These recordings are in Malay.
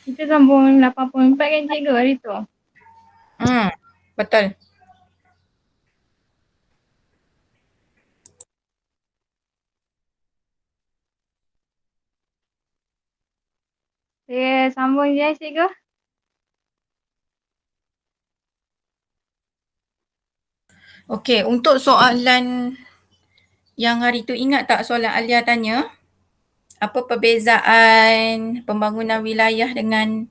Kita sambung 84 kan cikgu hari tu? Betul. Saya sambung je cikgu. Okey, untuk soalan yang hari tu, ingat tak soalan Alia tanya? Apa perbezaan pembangunan wilayah dengan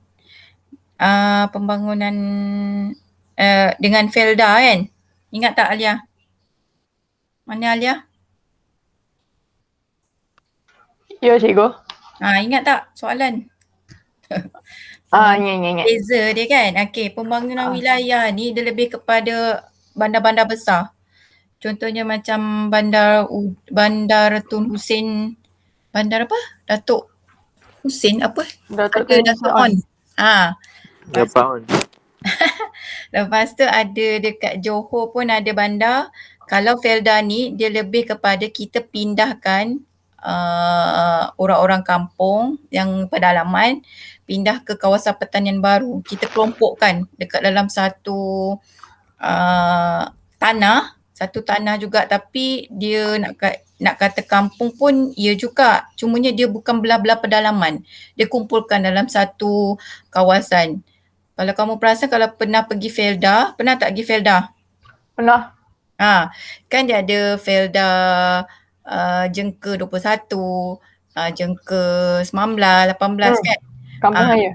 pembangunan dengan Felda kan? Ingat tak Alia? Mana Alia? Ya cikgu. Ingat tak soalan? Ingat. Beza dia kan? Okey, pembangunan wilayah ni dia lebih kepada bandar-bandar besar. Contohnya macam Bandar Tun Hussein, bandar apa? Datuk Hussein apa? Datuk Ada Tun Datuk Hussein. On. Lepas, Dapat on. lepas tu ada dekat Johor pun ada bandar. Kalau Felda ni dia lebih kepada kita pindahkan orang-orang kampung yang pedalaman pindah ke kawasan pertanian baru. Kita kelompokkan dekat dalam satu satu tanah juga, tapi dia nak kata kampung pun ya juga. Cumanya dia bukan belah-belah pedalaman. Dia kumpulkan dalam satu kawasan. Kalau kamu perasan, kalau pernah pergi Felda, pernah tak pergi Felda? Pernah. Kan dia ada Felda Jengka 21, Jengka 19, 18 kan? Kampung saya.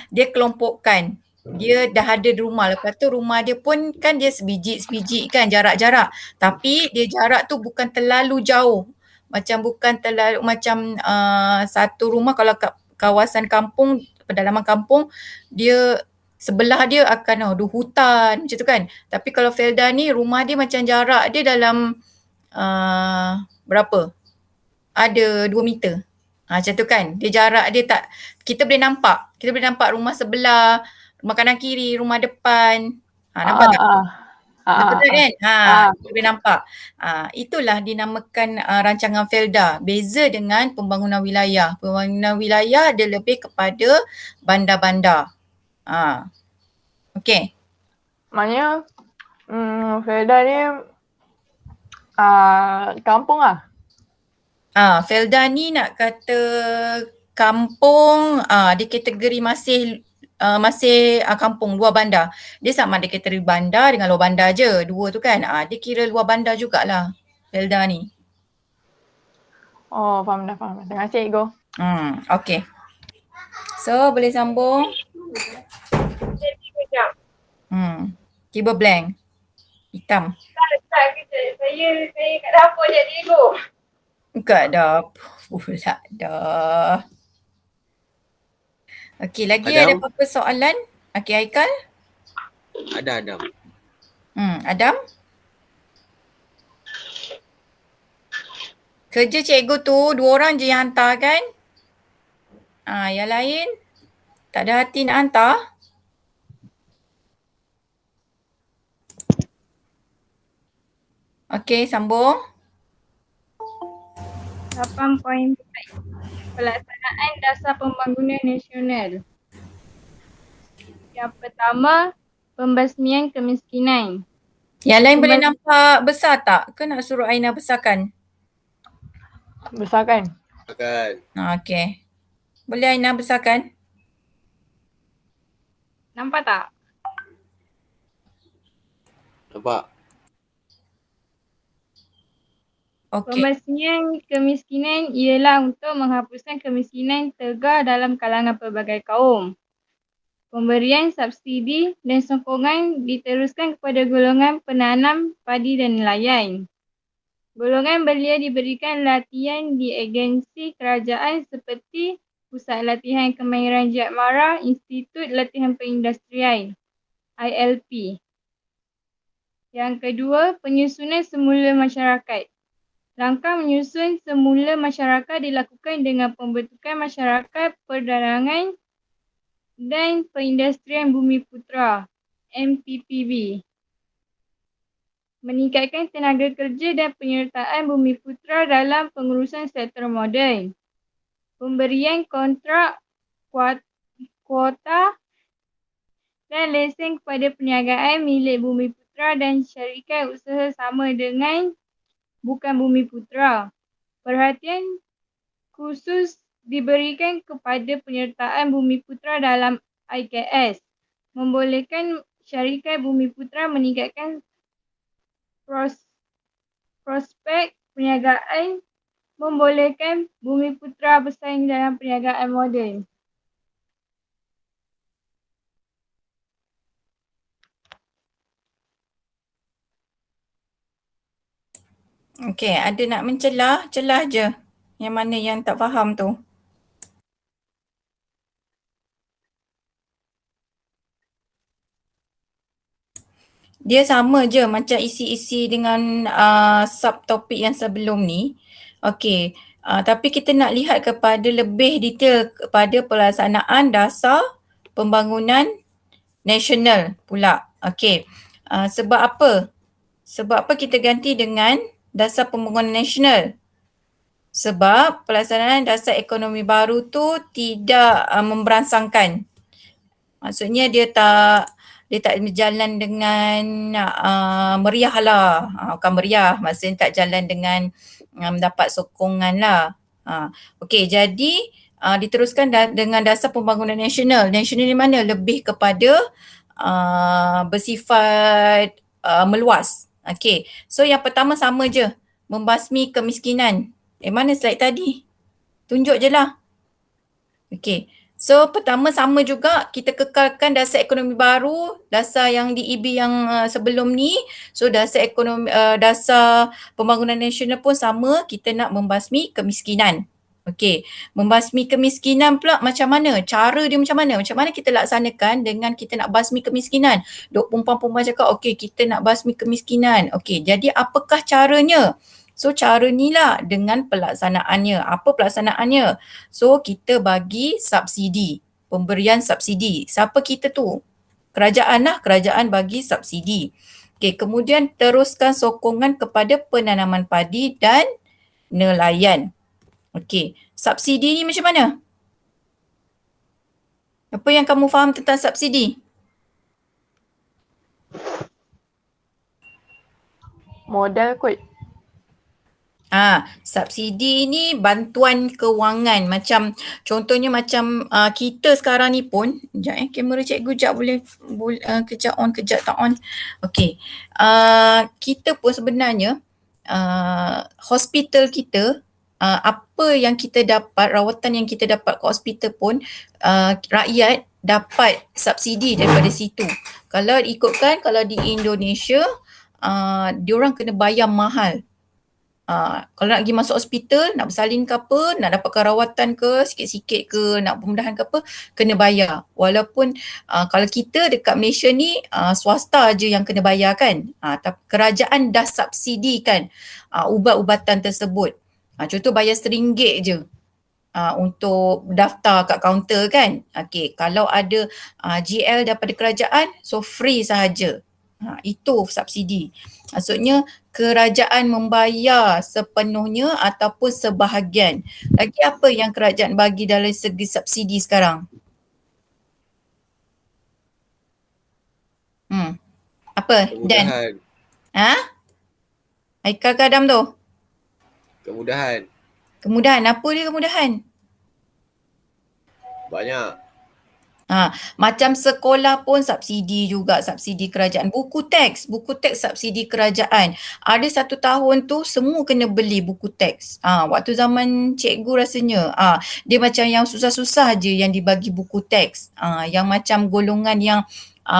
Dia kelompokkan. Dia dah ada rumah. Lepas tu rumah dia pun kan dia sebiji kan, jarak-jarak. Tapi dia jarak tu bukan terlalu jauh. Bukan terlalu macam satu rumah kalau kawasan kampung, pedalaman kampung, dia sebelah dia akan ada hutan macam tu kan. Tapi kalau Felda ni rumah dia macam jarak dia dalam berapa? Ada 2 meter. Macam tu kan. Dia jarak dia tak, kita boleh nampak. Kita boleh nampak rumah sebelah, rumah kanan kiri, rumah depan. Nampak tak? Betul tak kan? Kita boleh nampak. Itulah dinamakan rancangan Felda. Beza dengan pembangunan wilayah. Pembangunan wilayah dia lebih kepada bandar-bandar. Okey. Maknanya Felda ni kampung lah. Felda ni nak kata kampung, dia kategori masih kampung, luar bandar. Dia sama ada kategori bandar dengan luar bandar je, dua tu kan. Dia kira luar bandar jugalah Felda ni. Oh, faham dah. Terima kasih cikgu. Okay. So boleh sambung. Tiba blank. Hitam. Saya kat dapur je cikgu. Kat dapur pula dah. Okey, lagi Adam? ada apa-apa soalan? Okey, Haikal? Ada Adam. Adam? Kerja cikgu tu 2 orang je yang hantar kan? Yang lain tak ada hati nak hantar? Okey, sambung. 8.4 Pelaksanaan Dasar Pembangunan Nasional. Yang pertama, pembasmian kemiskinan. Yang lain boleh nampak besar tak? Ke nak suruh Aina besarkan? Besarkan. Okey. Boleh Aina besarkan? Nampak tak? Nampak. Okey. Pembasmian kemiskinan ialah untuk menghapuskan kemiskinan tegar dalam kalangan pelbagai kaum. Pemberian subsidi dan sokongan diteruskan kepada golongan penanam padi dan nelayan. Golongan belia diberikan latihan di agensi kerajaan seperti Pusat Latihan Kemahiran Jadmara, Institut Latihan Perindustrian, ILP. Yang kedua, penyusunan semula masyarakat. Langkah menyusun semula masyarakat dilakukan dengan pembentukan masyarakat perdagangan dan perindustrian Bumiputera, MPPB. Meningkatkan tenaga kerja dan penyertaan Bumiputera dalam pengurusan sektor moden. Pemberian kontrak kuota dan lesen kepada perniagaan milik Bumiputera dan syarikat usaha sama dengan bukan Bumiputera. Perhatian khusus diberikan kepada penyertaan Bumiputera dalam IKS, membolehkan syarikat Bumiputera meningkatkan prospek perniagaan, membolehkan Bumiputera bersaing dalam perniagaan moden. Okey, ada nak mencelah, celah je. Yang mana yang tak faham tu. Dia sama je macam isi-isi dengan subtopik yang sebelum ni. Okey, tapi kita nak lihat kepada lebih detail kepada pelaksanaan dasar pembangunan nasional pula. Okey, sebab apa? Sebab apa kita ganti dengan dasar pembangunan nasional? Sebab pelaksanaan dasar ekonomi baru tu tidak memberansangkan. Maksudnya dia tak berjalan dengan meriah lah. Bukan meriah, maksudnya tak jalan dengan mendapat sokongan lah. Okey, jadi diteruskan dengan dasar pembangunan nasional. Nasional di mana? Lebih kepada bersifat meluas. Okey, so yang pertama sama je. Membasmi kemiskinan. Mana slide tadi? Tunjuk je lah. Okey. So pertama sama juga, kita kekalkan dasar ekonomi baru, dasar yang DEB yang sebelum ni. So dasar dasar pembangunan nasional pun sama, kita nak membasmi kemiskinan. Okey, membasmi kemiskinan pula macam mana? Cara dia macam mana? Macam mana kita laksanakan dengan kita nak basmi kemiskinan? Dok perempuan-perempuan cakap, okey kita nak basmi kemiskinan. Okey, jadi apakah caranya? So cara ni lah dengan pelaksanaannya. Apa pelaksanaannya? So kita bagi subsidi, pemberian subsidi. Siapa kita tu? Kerajaan lah, kerajaan bagi subsidi. Okey, kemudian teruskan sokongan kepada penanaman padi dan nelayan. Okey, subsidi ni macam mana? Apa yang kamu faham tentang subsidi? Modal kot. Subsidi ni bantuan kewangan, macam contohnya macam kita sekarang ni pun, sekejap kamera cikgu sekejap boleh kejap on kejap tak on. Okey, kita pun sebenarnya hospital kita, apa yang kita dapat, rawatan yang kita dapat kat hospital pun rakyat dapat subsidi daripada situ. Kalau ikutkan, kalau di Indonesia diorang kena bayar mahal. Kalau nak pergi masuk hospital, nak bersalin ke apa, nak dapatkan rawatan ke, sikit-sikit ke, nak pemudahan ke apa, kena bayar. Walaupun kalau kita dekat Malaysia ni swasta je yang kena bayar kan. Tapi kerajaan dah subsidikan ubat-ubatan tersebut. Contoh bayar RM1 je untuk daftar kat kaunter kan. Okey, kalau ada GL daripada kerajaan, so free sahaja. Itu subsidi. Maksudnya kerajaan membayar sepenuhnya ataupun sebahagian. Lagi apa yang kerajaan bagi dalam segi subsidi sekarang? Apa? Dan? Kemudahan. Haikal ke Adam tu? Kemudahan. Kemudahan? Apa dia kemudahan? Banyak. Macam sekolah pun subsidi juga, subsidi kerajaan. Buku teks subsidi kerajaan. Ada 1 tahun tu semua kena beli buku teks. Waktu zaman cikgu rasanya. Dia macam yang susah-susah je yang dibagi buku teks. Yang macam golongan yang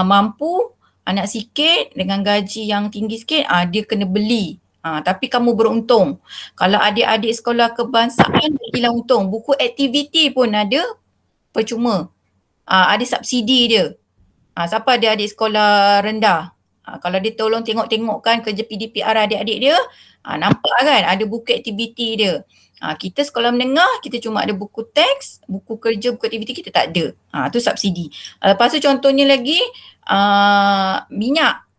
mampu, anak sikit dengan gaji yang tinggi sikit, dia kena beli. Tapi kamu beruntung. Kalau adik-adik sekolah kebangsaan, lagilah untung. Buku aktiviti pun ada percuma. Ada subsidi dia. Siapa ada adik sekolah rendah? Kalau dia tolong tengok-tengokkan kerja PDPR adik-adik dia, nampak kan ada buku aktiviti dia. Kita sekolah menengah, kita cuma ada buku teks, buku kerja, buku aktiviti kita tak ada. Tu subsidi. Lepas tu contohnya lagi, minyak.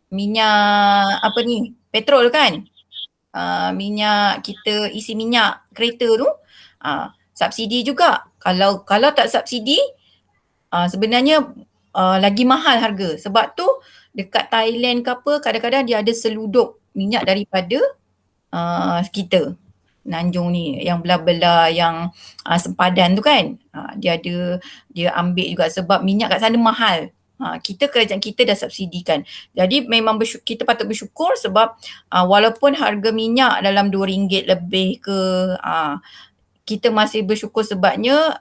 Minyak apa ni? Petrol kan? Minyak kita isi minyak kereta tu, subsidi juga. Kalau tak subsidi, sebenarnya lagi mahal harga. Sebab tu dekat Thailand ke apa, kadang-kadang dia ada seluduk minyak daripada kita. Nanjung ni yang belah-belah yang sempadan tu kan. Dia ambil juga sebab minyak kat sana mahal. Kerajaan kita dah subsidikan. Jadi memang kita patut bersyukur sebab walaupun harga minyak dalam RM2 lebih ke, kita masih bersyukur sebabnya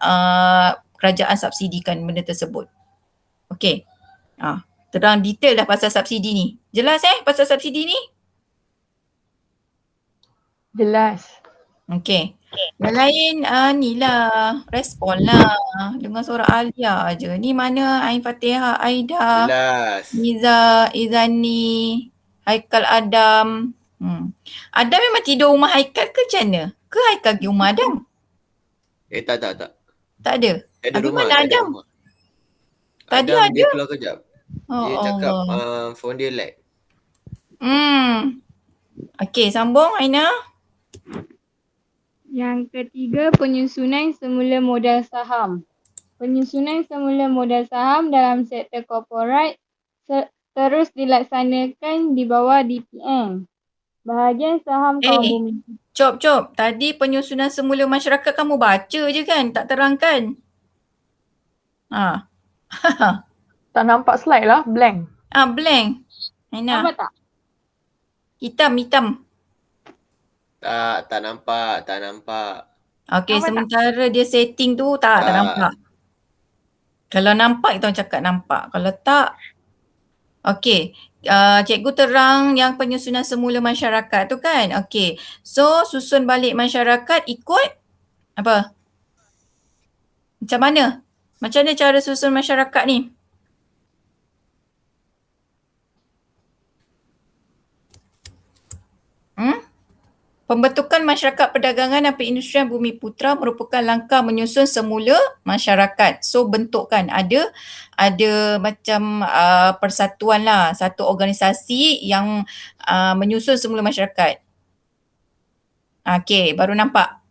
kerajaan subsidikan benda tersebut. Okey. Terang detail dah pasal subsidi ni. Jelas pasal subsidi ni? Jelas. Okey. Yang lain ni lah, respon lah. Dengar suara Alia je. Ni mana Ain Fatihah, Aida, Jelas. Niza, Izani, Haikal Adam. Adam memang tidur rumah Haikal ke macam mana? Ke Haikal pergi rumah Adam? Tak. Tak ada? Ada Habis rumah, mana tak ada Adam? rumah. Tadi Adam ada? dia keluar kejap. Oh Dia cakap Allah. phone dia lag. Okey, sambung Aina. Yang ketiga, penyusunan semula modal saham. Penyusunan semula modal saham dalam sektor korporat terus dilaksanakan di bawah DPN. Bahagian saham kaum bumi. Cop. Tadi penyusunan semula masyarakat kamu baca je kan? Tak terangkan. Tak nampak slide lah, blank. Blank. Aina. Nampak tak? Hitam. Tak nampak. Okey, Nampak sementara dia setting tu tak nampak. Kalau nampak kita orang cakap nampak. Kalau tak, okey. Cikgu terang yang penyusunan semula masyarakat tu kan. Okey. So susun balik masyarakat ikut apa? Macam mana? Macam mana cara susun masyarakat ni? Pembentukan masyarakat perdagangan dan perindustrian Bumiputera merupakan langkah menyusun semula masyarakat. So bentukkan ada macam persatuan lah, satu organisasi yang menyusun semula masyarakat. Okey, baru nampak.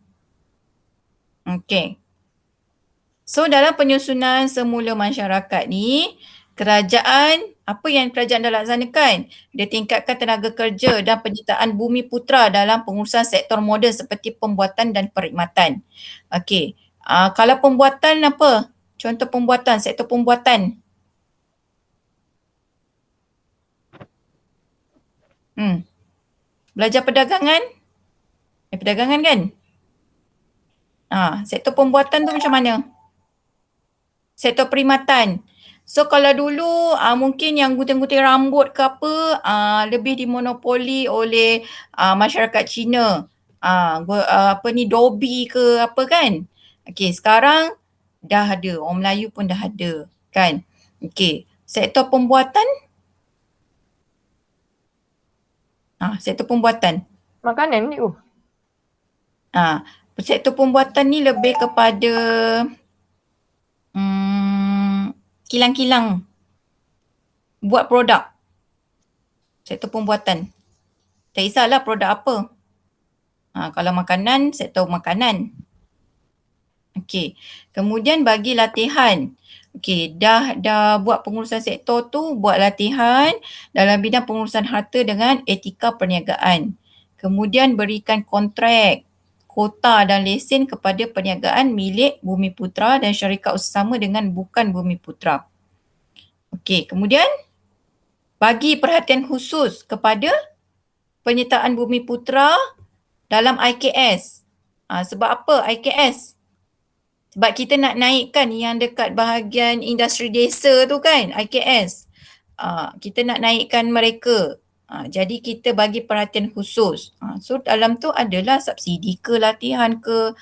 Okey. So dalam penyusunan semula masyarakat ni, apa yang kerajaan dah laksanakan? Dia tingkatkan tenaga kerja dan penyertaan Bumiputera dalam pengurusan sektor moden seperti pembuatan dan perkhidmatan. Okey. Kalau pembuatan apa? Contoh pembuatan, sektor pembuatan. Belajar perdagangan? Perdagangan kan? Sektor pembuatan tu macam mana? Sektor perkhidmatan. So kalau dulu mungkin yang gunting-gunting rambut ke apa lebih dimonopoli oleh masyarakat Cina. Dobi ke apa kan. Okey, sekarang dah ada. Orang Melayu pun dah ada kan. Okey, sektor pembuatan. Sektor pembuatan. Makanan ni Sektor pembuatan ni lebih kepada kilang-kilang buat produk. Sektor pembuatan. Tak kisahlah produk apa. Kalau makanan, sektor makanan. Okey. Kemudian bagi latihan. Okey, dah buat pengurusan sektor tu, buat latihan dalam bidang pengurusan harta dengan etika perniagaan. Kemudian berikan kontrak, kota dan lesen kepada perniagaan milik Bumiputera dan syarikat usaha dengan bukan Bumiputera. Okey, kemudian bagi perhatian khusus kepada penyertaan Bumiputera dalam IKS. Sebab apa IKS? Sebab kita nak naikkan yang dekat bahagian industri desa tu kan, IKS. Kita nak naikkan mereka. Jadi kita bagi perhatian khusus. So dalam tu adalah subsidi ke, latihan ke,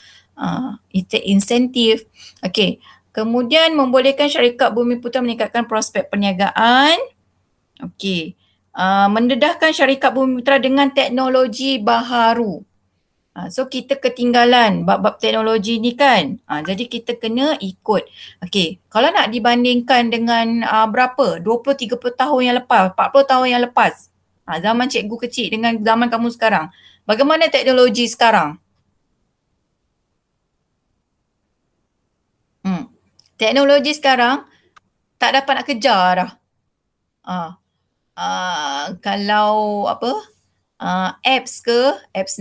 insentif. Okey. Kemudian membolehkan syarikat Bumiputera meningkatkan prospek perniagaan. Okey. Mendedahkan syarikat Bumiputera dengan teknologi baharu. So kita ketinggalan bab-bab teknologi ni kan. Jadi kita kena ikut. Okey, kalau nak dibandingkan dengan berapa? 20-30 tahun yang lepas, 40 tahun yang lepas. Zaman cikgu kecil dengan zaman kamu sekarang. Bagaimana teknologi sekarang? Teknologi sekarang tak dapat nak kejar dah. Kalau apa, apps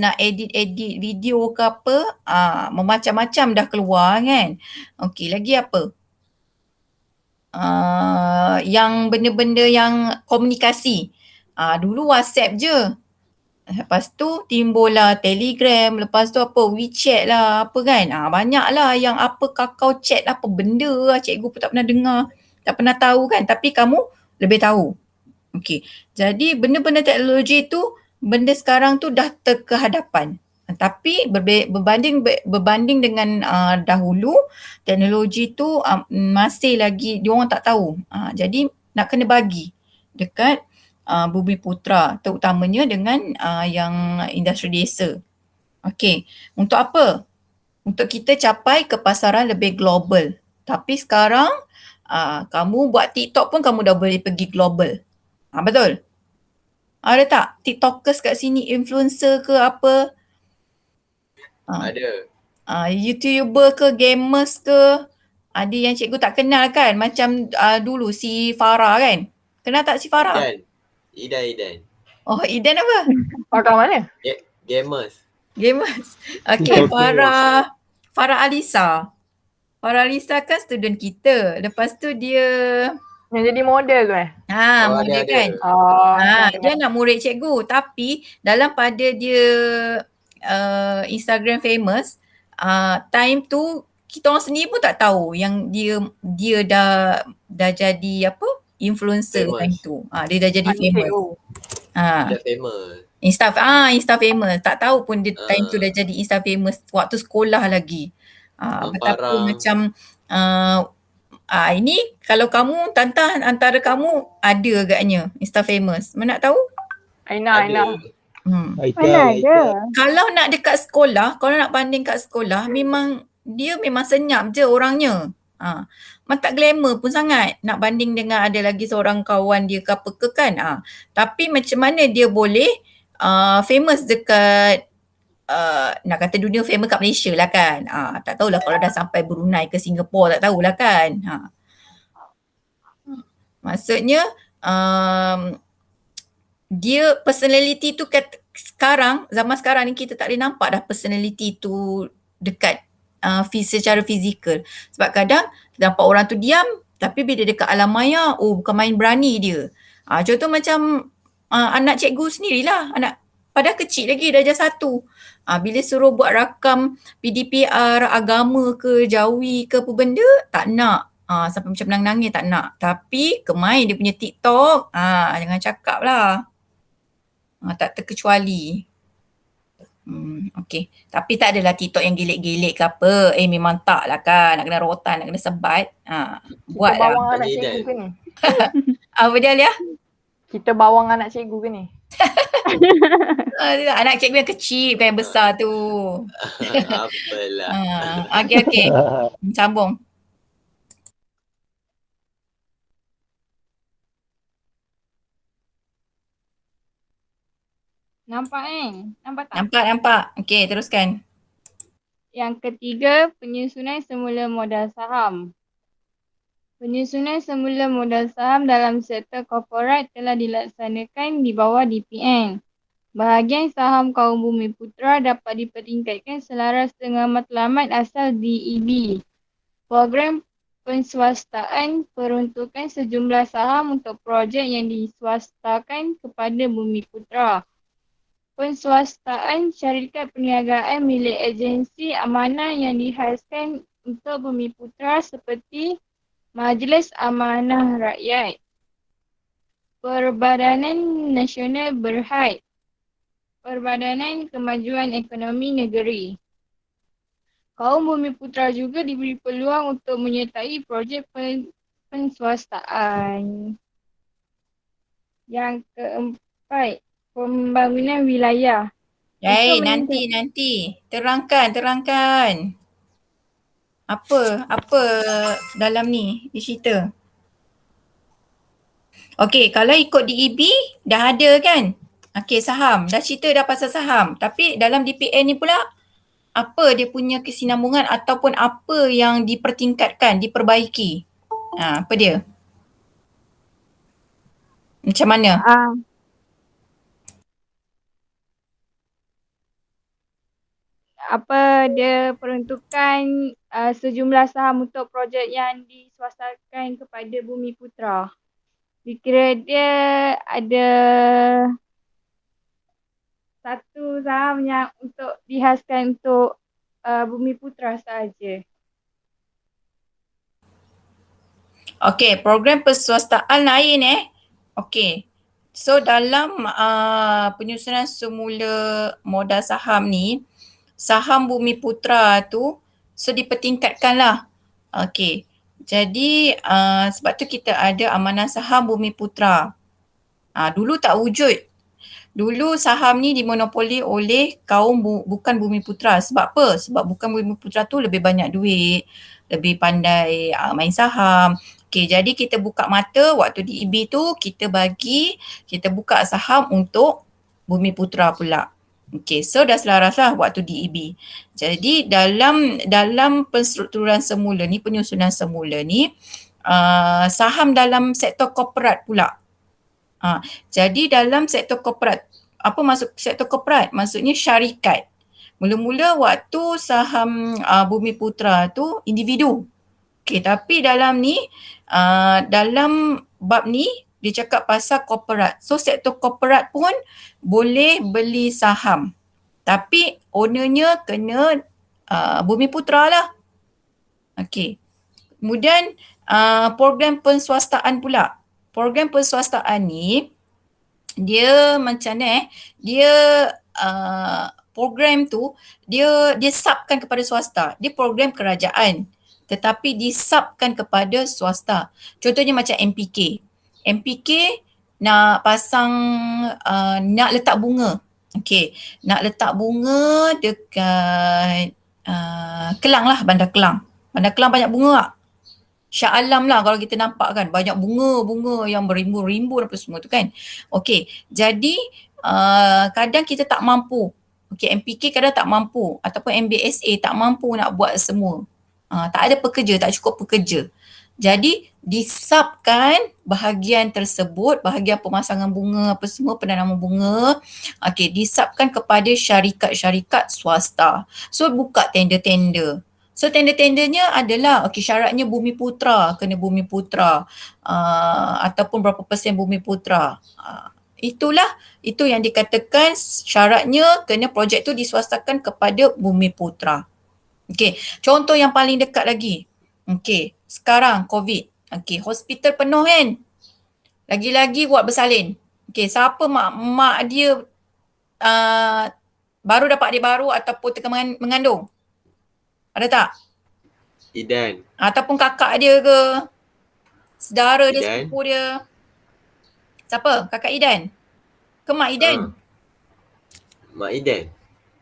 nak edit video ke apa, macam-macam dah keluar kan. Okey, lagi apa? Yang benda-benda yang komunikasi. Dulu WhatsApp je. Lepas tu timbullah Telegram, lepas tu apa WeChat lah, apa kan. Banyak lah yang apa Kakao Chat apa benda lah, cikgu pun tak pernah dengar, tak pernah tahu kan. Tapi kamu lebih tahu. Okey. Jadi benda-benda teknologi tu, benda sekarang tu dah terkehadapan. Tapi berbanding dengan dahulu, teknologi tu masih lagi diorang tak tahu. Jadi nak kena bagi dekat Bumiputera, terutamanya dengan yang industri desa. Okey, untuk apa? Untuk kita capai ke pasaran lebih global. Tapi sekarang kamu buat TikTok pun kamu dah boleh pergi global. Betul? Ada tak TikTokers kat sini, influencer ke apa? Ada. YouTuber ke, gamers ke? Ada yang cikgu tak kenal kan? Macam dulu si Farah kan? Kenal tak si Farah? Idan. Oh, Idan apa? Pakai mana? Gamers. Okay, Farah Alisa. Farah Alisa kan student kita. Lepas tu dia Yang jadi model tu model ada. kan. Dia nak murid cikgu, tapi dalam pada dia Instagram famous, time tu kita orang sendiri pun tak tahu yang dia dah jadi apa? Influencer Famous. time tu. Dia dah jadi famous. Dah famous. Insta famous. Tak tahu pun dia time tu dah jadi Insta famous waktu sekolah lagi. Betapa macam ini kalau kamu Tantah antara kamu ada agaknya Insta famous. Mana nak tahu? Aina. Mana ada? Kalau nak dekat sekolah, kalau nak banding kat sekolah, dia memang senyap je orangnya. Memang tak glamour pun sangat nak banding dengan ada lagi seorang kawan dia ke apa ke kan. Tapi macam mana dia boleh famous dekat nak kata dunia, famous kat Malaysia lah kan. Tak tahulah kalau dah sampai Brunei ke Singapura, tak tahulah kan. Maksudnya dia personality tu zaman sekarang ni kita tak boleh nampak dah personality tu dekat secara fizikal. Sebab kadang kita nampak orang tu diam, tapi bila dekat alam maya, bukan main berani dia. Contoh macam anak cikgu sendirilah, padahal kecil lagi, darjah 1. Bila suruh buat rakam PDPR, agama ke, jawi ke apa benda, tak nak. Sampai macam nangis tak nak. Tapi kemain dia punya TikTok, jangan cakap lah. Tak terkecuali. Okay. Tapi tak adalah TikTok yang gelik-gelik ke apa. Memang tak lah kan. Nak kena rotan, nak kena sebat. Buat Kita lah. bawang anak cikgu ke ni? Apa dia Alia? Kita bawang anak cikgu ke ni? Anak cikgu yang kecil bukan yang besar tu. Apalah. Okay. Sambung. Nampak Nampak tak? Nampak. Okay, teruskan. Yang ketiga, penyusunan semula modal saham. Penyusunan semula modal saham dalam sektor korporat telah dilaksanakan di bawah DPN. Bahagian saham kaum Bumiputera dapat dipertingkatkan selaras dengan matlamat asal DEB. Program penswastaan peruntukan sejumlah saham untuk projek yang diswastakan kepada Bumiputera. Penswastaan syarikat perniagaan milik agensi amanah yang dihaskan untuk Bumiputera seperti Majlis Amanah Rakyat, Perbadanan Nasional Berhad, Perbadanan Kemajuan Ekonomi Negeri. Kaum Bumiputera juga diberi peluang untuk menyertai projek penswastaan. Yang keempat, pembangunan wilayah. Nanti. Terangkan. Apa dalam ni dia cerita? Okey, kalau ikut DEB dah ada kan? Okey, saham. Dah cerita dah pasal saham. Tapi dalam DPN ni pula apa dia punya kesinambungan ataupun apa yang dipertingkatkan, diperbaiki? Apa dia? Macam mana? Apa dia peruntukan sejumlah saham untuk projek yang diswastakan kepada Bumiputra. Dikira dia ada satu saham yang untuk dihaskan untuk Bumiputra sahaja. Okey, program perswastaan lain Okey. So dalam penyusunan semula modal saham ni, saham Bumiputra tu so dipertingkatkan lah. Okey. Jadi sebab tu kita ada amanah saham Bumiputra. Dulu tak wujud. Dulu saham ni dimonopoli oleh kaum bukan Bumiputra. Sebab apa? Sebab bukan Bumiputra tu lebih banyak duit, lebih pandai main saham. Okey, jadi kita buka mata waktu di EB tu kita buka saham untuk Bumiputra pula. Okey, so dah selaras lah waktu di EB. Jadi dalam penstrukturan semula ni, penyusunan semula ni, saham dalam sektor korporat pula. Jadi dalam sektor korporat, apa maksud sektor korporat? Maksudnya syarikat. Mula-mula waktu saham Bumiputra tu individu. Okey, tapi dalam ni, dalam bab ni dia cakap pasal korporat. So sektor korporat pun boleh beli saham. Tapi ownernya kena Bumiputra lah. Okey. Kemudian program penswastaan pula. Program penswastaan ni dia macam mana dia program tu dia subkan kepada swasta. Dia program kerajaan tetapi disubkan kepada swasta. Contohnya macam MPK. MPK nak pasang nak letak bunga. Okey, nak letak bunga dekat Kelang lah, Bandar Kelang. Bandar Kelang banyak bunga tak? Shah Alam lah kalau kita nampak kan, banyak bunga-bunga yang berimbun-rimbun apa semua tu kan. Okey, jadi kadang kita tak mampu. Okey, MPK kadang tak mampu ataupun MBSA tak mampu nak buat semua. Tak ada pekerja, tak cukup pekerja. Jadi disubkan bahagian tersebut, bahagian pemasangan bunga apa semua, penanaman bunga, okey, disubkan kepada syarikat-syarikat swasta. So buka tender-tender. So tender-tendernya adalah syaratnya Bumiputra, kena Bumiputra ataupun berapa persen Bumiputra. Itu yang dikatakan syaratnya kena projek tu diswastakan kepada Bumiputra. Okey, contoh yang paling dekat lagi. Okey, sekarang COVID. Okey, hospital penuh kan. Lagi-lagi ward bersalin. Okey, siapa mak dia baru dapat adik baru ataupun tengah mengandung? Ada tak? Idan. Ataupun kakak dia ke? Saudara dia, sepupu dia. Siapa? Kakak Idan? Ke Mak Idan? Mak Idan.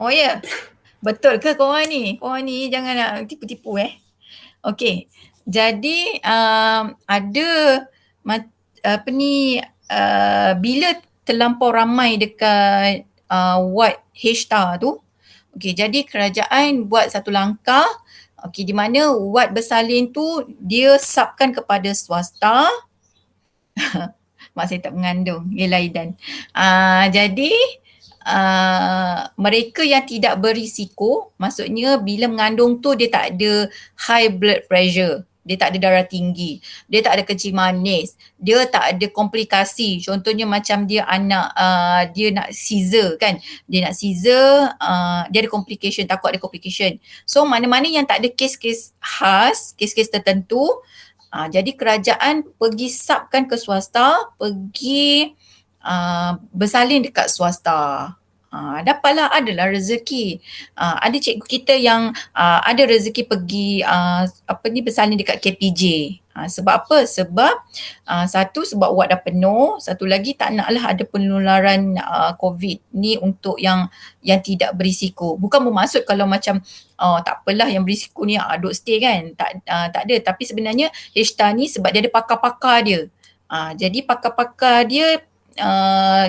Oh ya? Betul ke korang ni? Korang ni jangan nak tipu-tipu Okey. Jadi ada bila terlampau ramai dekat ward H-Star tu, okey, jadi kerajaan buat satu langkah di mana ward bersalin tu dia subkan kepada swasta. Mak saya tak mengandung, yelah Idan. Jadi mereka yang tidak berisiko, maksudnya bila mengandung tu dia tak ada high blood pressure, dia tak ada darah tinggi, dia tak ada kencing manis, dia tak ada komplikasi. Contohnya macam dia dia nak caesar kan, dia ada complication, takut ada complication. So mana-mana yang tak ada kes-kes khas, kes-kes tertentu, jadi kerajaan pergi subkan ke swasta, pergi bersalin dekat swasta. Dapatlah, adalah rezeki. Ada cikgu kita yang ada rezeki pergi bersalin dekat KPJ. Sebab apa? Sebab satu, sebab ward dah penuh. Satu lagi, tak naklah ada penularan COVID ni untuk yang tidak berisiko. Bukan bermaksud kalau macam tak apalah yang berisiko ni duk stay kan. Tak ada. Tapi sebenarnya H-Star ni sebab dia ada pakar-pakar dia. Jadi pakar-pakar dia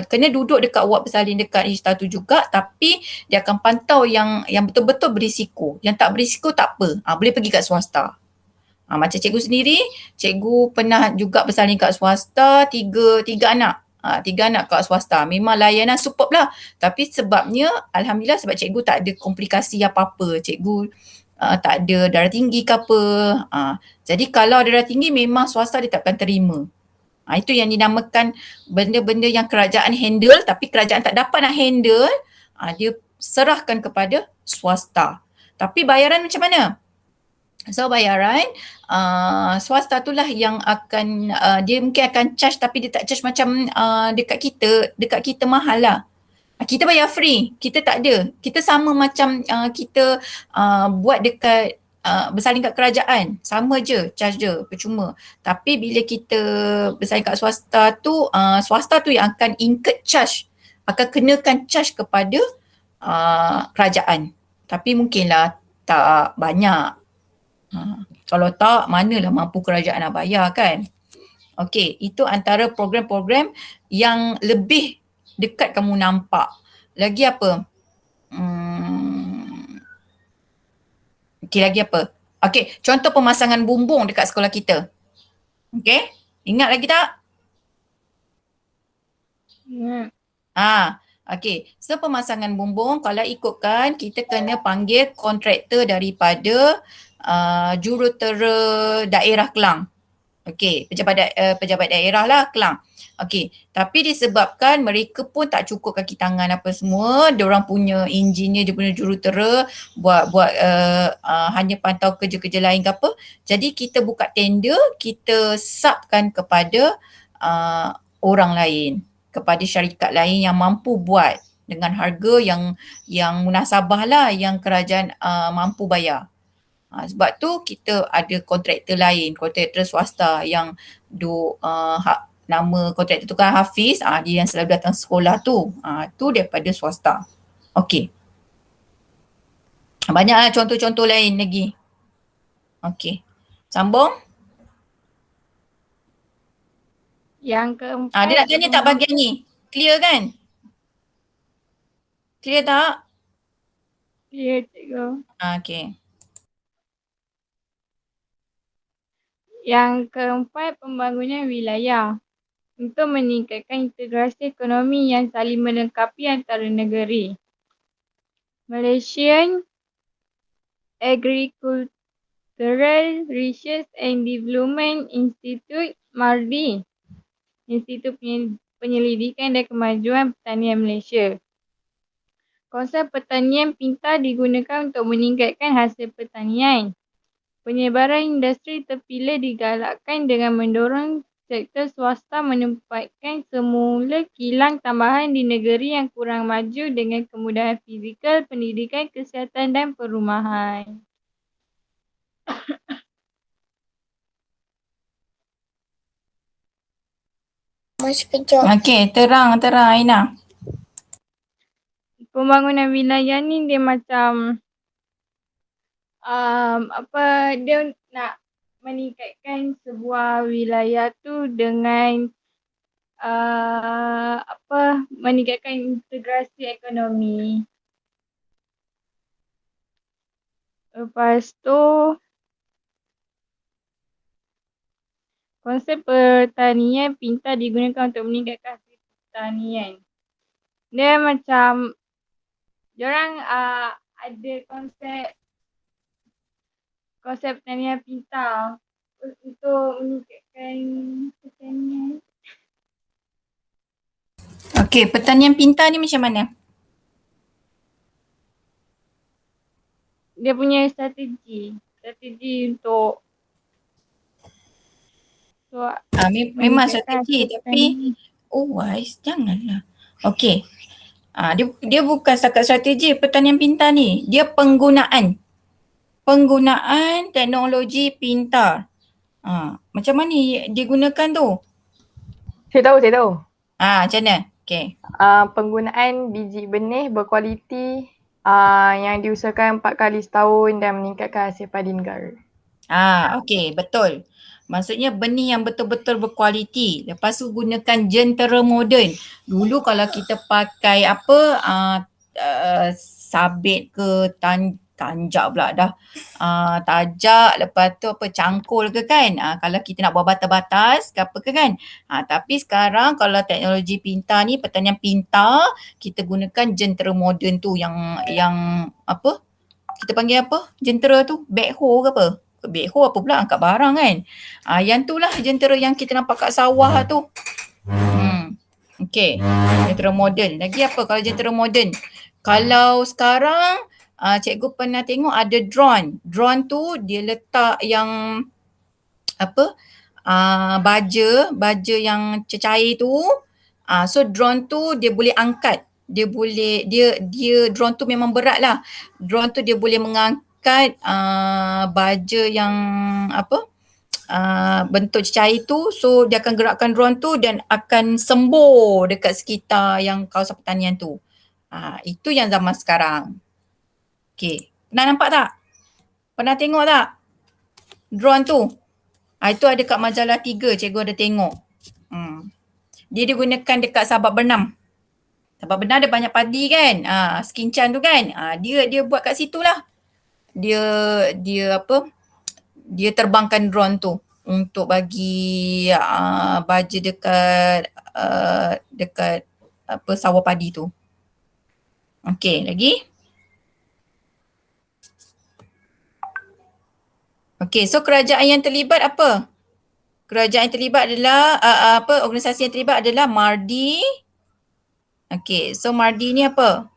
kena duduk dekat ward bersalin dekat Ijta tu juga, tapi dia akan pantau yang betul-betul berisiko. Yang tak berisiko tak apa. Boleh pergi kat swasta. Macam cikgu sendiri, cikgu pernah juga bersalin kat swasta, tiga anak. Tiga anak kat swasta. Memang layanan superb lah. Tapi sebabnya, alhamdulillah sebab cikgu tak ada komplikasi apa-apa. Cikgu tak ada darah tinggi ke apa. Jadi kalau darah tinggi memang swasta dia takkan terima. Itu yang dinamakan benda-benda yang kerajaan handle tapi kerajaan tak dapat nak handle, dia serahkan kepada swasta. Tapi bayaran macam mana? So bayaran swasta itulah yang akan dia mungkin akan charge tapi dia tak charge macam dekat kita mahal lah. Kita bayar free, kita tak ada. Kita sama macam kita buat dekat bersalin kat kerajaan, sama je, charge je, percuma. Tapi bila kita bersalin kat swasta tu yang akan incurred charge, akan kenakan charge kepada kerajaan. Tapi mungkinlah tak banyak. Kalau tak, manalah mampu kerajaan nak bayar kan. Okey, itu antara program-program yang lebih dekat kamu nampak. Lagi apa? Okey, lagi apa? Okey, contoh pemasangan bumbung dekat sekolah kita. Okey, ingat lagi tak? Ingat. Okey, so pemasangan bumbung kalau ikutkan kita kena panggil kontraktor daripada jurutera daerah Kelang. Okey, pejabat daerah lah Kelang. Okey, tapi disebabkan mereka pun tak cukup kaki tangan apa semua, diorang punya engineer, dia punya jurutera buat hanya pantau kerja-kerja lain ke apa. Jadi kita buka tender, kita subkan kepada orang lain, kepada syarikat lain yang mampu buat dengan harga yang munasabah lah, yang kerajaan mampu bayar. Sebab tu kita ada kontraktor lain, kontraktor swasta yang nama kontraktor tu kan Hafiz, dia yang selalu datang sekolah tu. Tu daripada swasta. Okey. Banyaklah contoh-contoh lain lagi. Okey. Sambung. Yang keempat. Dia nak tanya tak bahagian ni? Clear kan? Clear tak? Ya, cikgu. Okey. Yang keempat, pembangunan wilayah untuk meningkatkan integrasi ekonomi yang saling melengkapi antara negeri. Malaysian Agricultural Research and Development Institute MARDI, Institut Penyelidikan dan Kemajuan Pertanian Malaysia. Konsep pertanian pintar digunakan untuk meningkatkan hasil pertanian. Penyebaran industri terpilih digalakkan dengan mendorong sektor swasta menempatkan semula kilang tambahan di negeri yang kurang maju dengan kemudahan fizikal, pendidikan, kesihatan dan perumahan. Okey, terang Aina. Pembangunan wilayah ni dia macam dia nak meningkatkan sebuah wilayah tu dengan meningkatkan integrasi ekonomi. Lepas tu konsep pertanian pintar digunakan untuk meningkatkan hasil pertanian. Dia macam diorang ada konsep pertanian pintar untuk meningkatkan pertanian. Okey, pertanian pintar ni macam mana? Dia punya strategi untuk memang strategi tapi wise janganlah. Okey. Dia bukan setakat strategi pertanian pintar ni. Dia penggunaan teknologi pintar. Macam mana digunakan tu? Saya tahu. Macam mana? Okey. Penggunaan biji benih berkualiti yang diusahakan 4 kali setahun dan meningkatkan hasil padi negara. Okey, betul. Maksudnya benih yang betul-betul berkualiti. Lepas tu gunakan jentera moden. Dulu kalau kita pakai sabit ke tanjak pula dah. Tajak, lepas tu cangkul ke kan. Kalau kita nak buat batas-batas ke apa ke kan. Tapi sekarang kalau teknologi pintar ni, pertanian pintar, kita gunakan jentera moden tu yang apa? Kita panggil apa? Jentera tu backhoe ke apa? Backhoe apa pula, angkat barang kan. Yang tu lah jentera yang kita nampak kat sawah tu. Okay, jentera moden. Lagi apa kalau jentera moden? Kalau sekarang cikgu pernah tengok ada drone. Drone tu dia letak yang baja yang cecair tu. So drone tu dia boleh angkat. Dia drone tu memang berat lah. Drone tu dia boleh mengangkat baja yang bentuk cecair tu. So dia akan gerakkan drone tu dan akan sembur dekat sekitar yang kawasan pertanian tu. Itu yang zaman sekarang. Okay. Pernah nampak tak? Pernah tengok tak? Drone tu. Itu ada kat majalah 3, cikgu ada tengok. Dia digunakan dekat Sabak Bernam. Sabak Bernam ada banyak padi kan. Skincan tu kan. Dia buat kat situ lah. Dia terbangkan drone tu untuk bagi baja dekat sawah padi tu. Okey, lagi. Okey, so kerajaan yang terlibat apa? Kerajaan yang terlibat adalah organisasi yang terlibat adalah MARDI. Okey, so MARDI ni apa?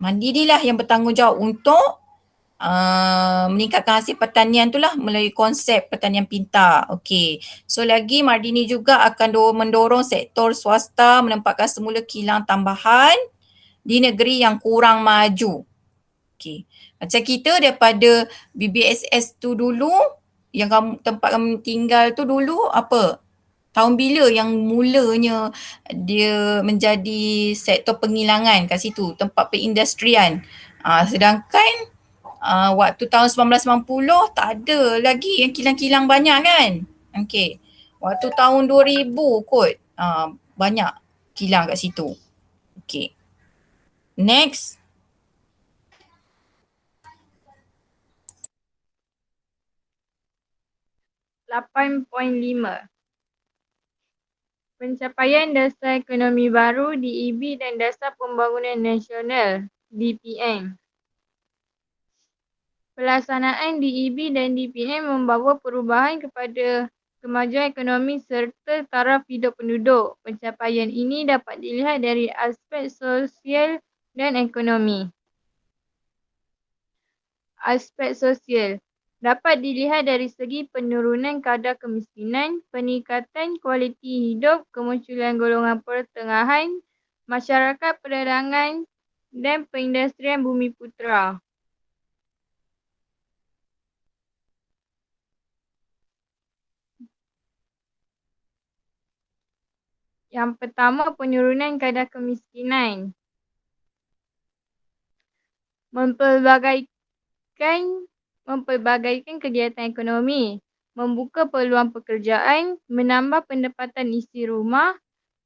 MARDI ni lah yang bertanggungjawab untuk meningkatkan hasil pertanian tu lah melalui konsep pertanian pintar. Okey. So lagi MARDI ni juga akan mendorong sektor swasta menempatkan semula kilang tambahan di negeri yang kurang maju. Okey. Macam kita daripada BBSS tu dulu, yang tempat kami tinggal tu dulu apa? Tahun bila yang mulanya dia menjadi sektor pengilangan kat situ, tempat perindustrian. Sedangkan waktu tahun 1990 tak ada lagi yang kilang-kilang banyak kan. Okey. Waktu tahun 2000 kot banyak kilang kat situ. Okey. Next. Pencapaian Dasar Ekonomi Baru DEB dan Dasar Pembangunan Nasional DPN. Pelaksanaan DEB dan DPN membawa perubahan kepada kemajuan ekonomi serta taraf hidup penduduk. Pencapaian ini dapat dilihat dari aspek sosial dan ekonomi. Aspek sosial dapat dilihat dari segi penurunan kadar kemiskinan, peningkatan kualiti hidup, kemunculan golongan pertengahan, masyarakat perdagangan dan perindustrian Bumiputera. Yang pertama, penurunan kadar kemiskinan. Mempelbagaikan kegiatan ekonomi, membuka peluang pekerjaan, menambah pendapatan isi rumah,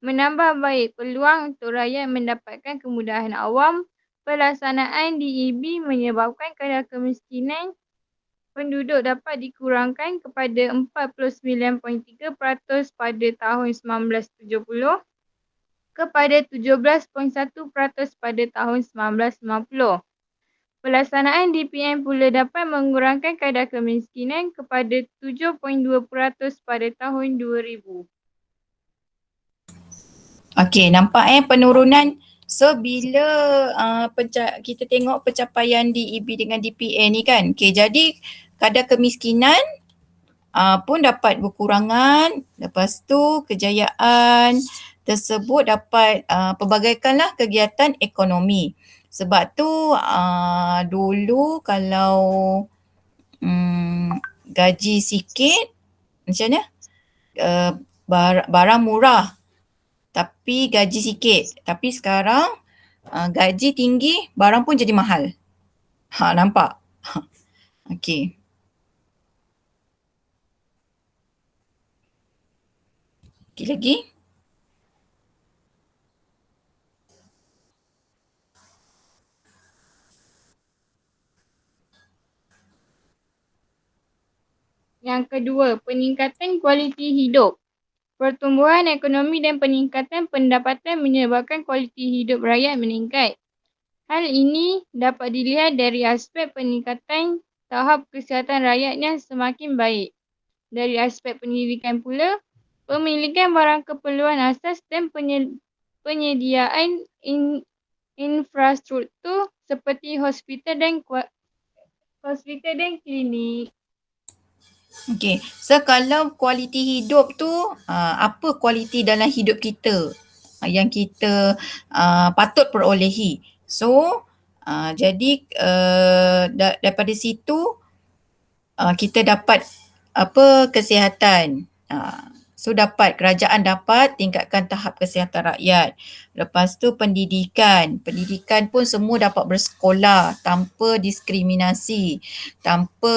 menambah baik peluang untuk rakyat mendapatkan kemudahan awam. Pelaksanaan DEB menyebabkan kadar kemiskinan penduduk dapat dikurangkan kepada 49.3% pada tahun 1970 kepada 17.1% pada tahun 1950. Pelaksanaan DPN pula dapat mengurangkan kadar kemiskinan kepada 7.2% pada tahun 2000. Okey, nampak penurunan. So bila kita tengok pencapaian DEB dengan DPN ni kan. Okey, jadi kadar kemiskinan pun dapat berkurangan. Lepas tu kejayaan tersebut dapat pelbagaikanlah kegiatan ekonomi. Sebab tu dulu kalau gaji sikit macam mana? Barang murah tapi gaji sikit. Tapi sekarang gaji tinggi, barang pun jadi mahal. Nampak? Okey. Okey, lagi. Yang kedua, peningkatan kualiti hidup. Pertumbuhan ekonomi dan peningkatan pendapatan menyebabkan kualiti hidup rakyat meningkat. Hal ini dapat dilihat dari aspek peningkatan tahap kesihatan rakyatnya semakin baik. Dari aspek pendidikan pula, pemilikan barang keperluan asas dan penyediaan infrastruktur seperti hospital dan klinik. Okey, so kalau kualiti hidup tu, apa kualiti dalam hidup kita yang kita patut perolehi. So, jadi daripada situ kita dapat apa kesihatan. So dapat kerajaan dapat tingkatkan tahap kesihatan rakyat. Lepas tu pendidikan. Pendidikan pun semua dapat bersekolah tanpa diskriminasi, tanpa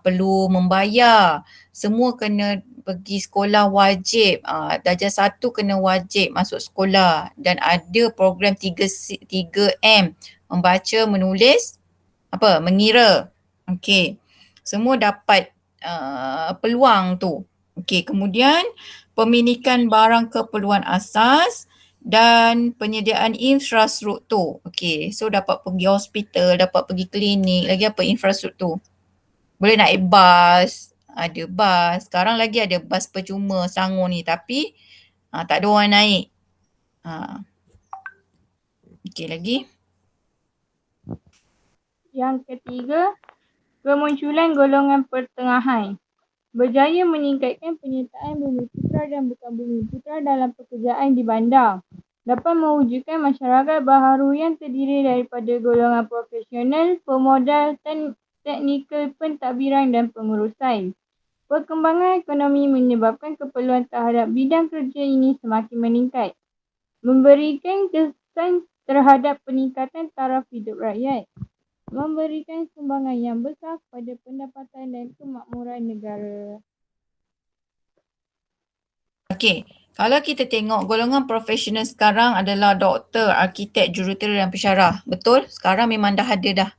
perlu membayar. Semua kena pergi sekolah wajib. Darjah 1 kena wajib masuk sekolah dan ada program 3M, membaca, menulis, mengira. Okey. Semua dapat peluang tu. Okey, kemudian pemilikan barang keperluan asas dan penyediaan infrastruktur. Okey, so dapat pergi hospital, dapat pergi klinik, lagi apa infrastruktur? Boleh naik bas, ada bas. Sekarang lagi ada bas percuma Selangor ni tapi tak ada orang naik. Okey, lagi. Yang ketiga, kemunculan golongan pertengahan. Berjaya meningkatkan penyertaan bumi putera dan bukan bumi putera dalam pekerjaan di bandar. Dapat mewujudkan masyarakat baharu yang terdiri daripada golongan profesional, pemodal, teknikal, pentadbiran dan pengurusan. Perkembangan ekonomi menyebabkan keperluan terhadap bidang kerja ini semakin meningkat, memberikan kesan terhadap peningkatan taraf hidup rakyat, memberikan sumbangan yang besar kepada pendapatan dan kemakmuran negara. Okey, kalau kita tengok golongan profesional sekarang adalah doktor, arkitek, jurutera dan pensyarah. Betul? Sekarang memang dah ada dah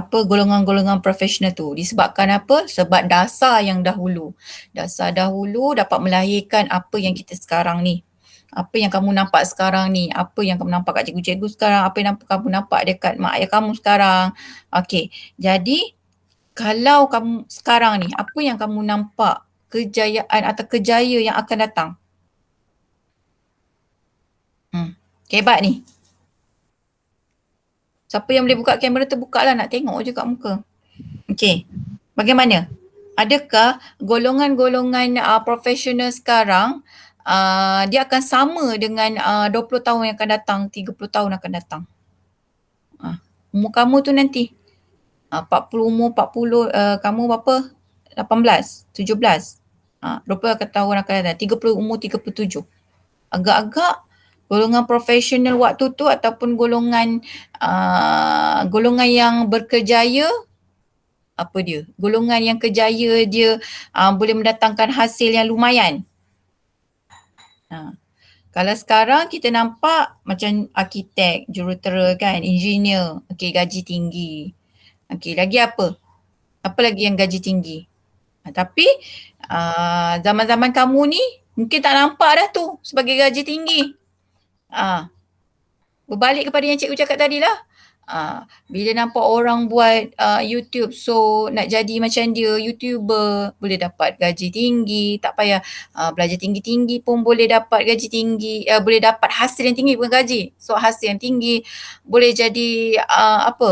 golongan-golongan profesional tu. Disebabkan apa? Sebab dasar yang dahulu. Dasar dahulu dapat melahirkan apa yang kita sekarang ni. Apa yang kamu nampak sekarang ni, apa yang kamu nampak kat cikgu-cikgu sekarang, apa yang kamu nampak dekat mak ayah kamu sekarang. Okey, jadi kalau kamu sekarang ni, apa yang kamu nampak kejayaan atau kejaya yang akan datang? Hebat ni. Siapa yang boleh buka kamera tu buka lah, nak tengok je kat muka. Okey, bagaimana? Adakah golongan-golongan profesional sekarang dia akan sama dengan 20 tahun yang akan datang, 30 tahun akan datang? Umur kamu tu nanti 40, kamu berapa? 18, 17. 20 tahun akan datang, 30, umur 37. Agak-agak golongan profesional waktu tu ataupun golongan yang berkejaya, golongan yang kejaya dia boleh mendatangkan hasil yang lumayan. Kalau sekarang kita nampak macam arkitek, jurutera kan, engineer, okey, gaji tinggi. Okey, lagi apa? Apa lagi yang gaji tinggi? Tapi zaman-zaman kamu ni mungkin tak nampak dah tu sebagai gaji tinggi. Berbalik kepada yang cikgu cakap tadi lah. Bila nampak orang buat YouTube, so nak jadi macam dia, YouTuber, boleh dapat gaji tinggi, tak payah belajar tinggi-tinggi pun boleh dapat gaji tinggi, boleh dapat hasil yang tinggi, bukan gaji. So hasil yang tinggi, boleh jadi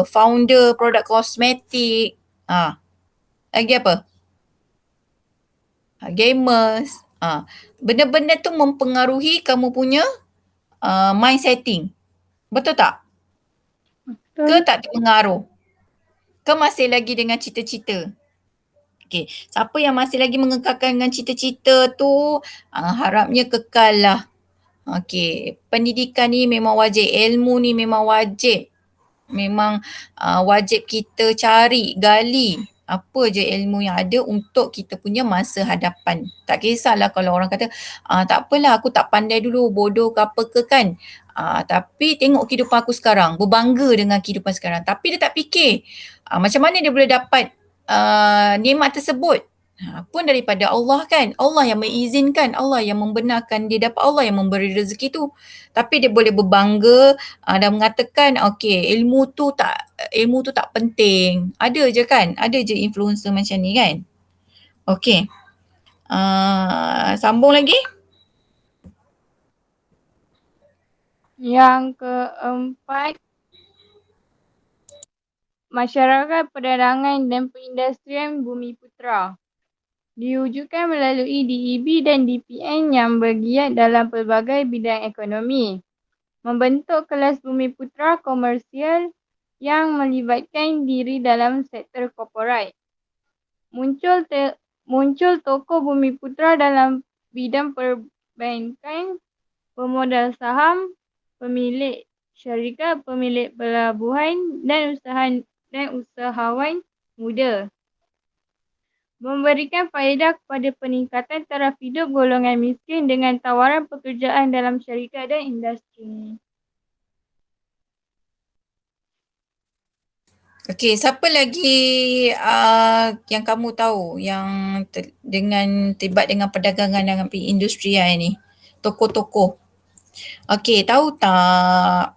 founder produk kosmetik. Lagi apa? Gamers. Benda-benda tu mempengaruhi kamu punya mind setting. Betul tak? Ke tak terpengaruh? Ke masih lagi dengan cita-cita? Okey, siapa yang masih lagi mengekalkan dengan cita-cita tu, harapnya kekal lah. Okey, pendidikan ni memang wajib, ilmu ni memang wajib. Memang wajib kita cari, gali. apa je ilmu yang ada untuk kita punya masa hadapan. Tak kisahlah kalau orang kata, tak apalah aku tak pandai dulu, bodoh ke apa ke kan. Tapi tengok kehidupan aku sekarang, berbangga dengan kehidupan sekarang. Tapi dia tak fikir macam mana dia boleh dapat nikmat tersebut. Pun daripada Allah kan. Allah yang mengizinkan, Allah yang membenarkan dia dapat, Allah yang memberi rezeki tu. Tapi dia boleh berbangga dan mengatakan ilmu tu tak penting. Ada je kan? Ada je influencer macam ni kan? Okey. Sambung lagi. Yang keempat, masyarakat perdagangan dan perindustrian Bumiputera diwujudkan melalui DEB dan DPN yang bergiat dalam pelbagai bidang ekonomi. Membentuk kelas Bumiputera komersial yang melibatkan diri dalam sektor korporat. Muncul tokoh Bumiputera dalam bidang perbankan, pemodal saham, pemilik syarikat, pemilik pelabuhan dan usahawan muda. Memberikan faedah kepada peningkatan taraf hidup golongan miskin dengan tawaran pekerjaan dalam syarikat dan industri. Okey, siapa lagi yang kamu tahu yang terlibat dengan perdagangan dan perindustrian ni? Tokoh-tokoh. Okey, tahu tak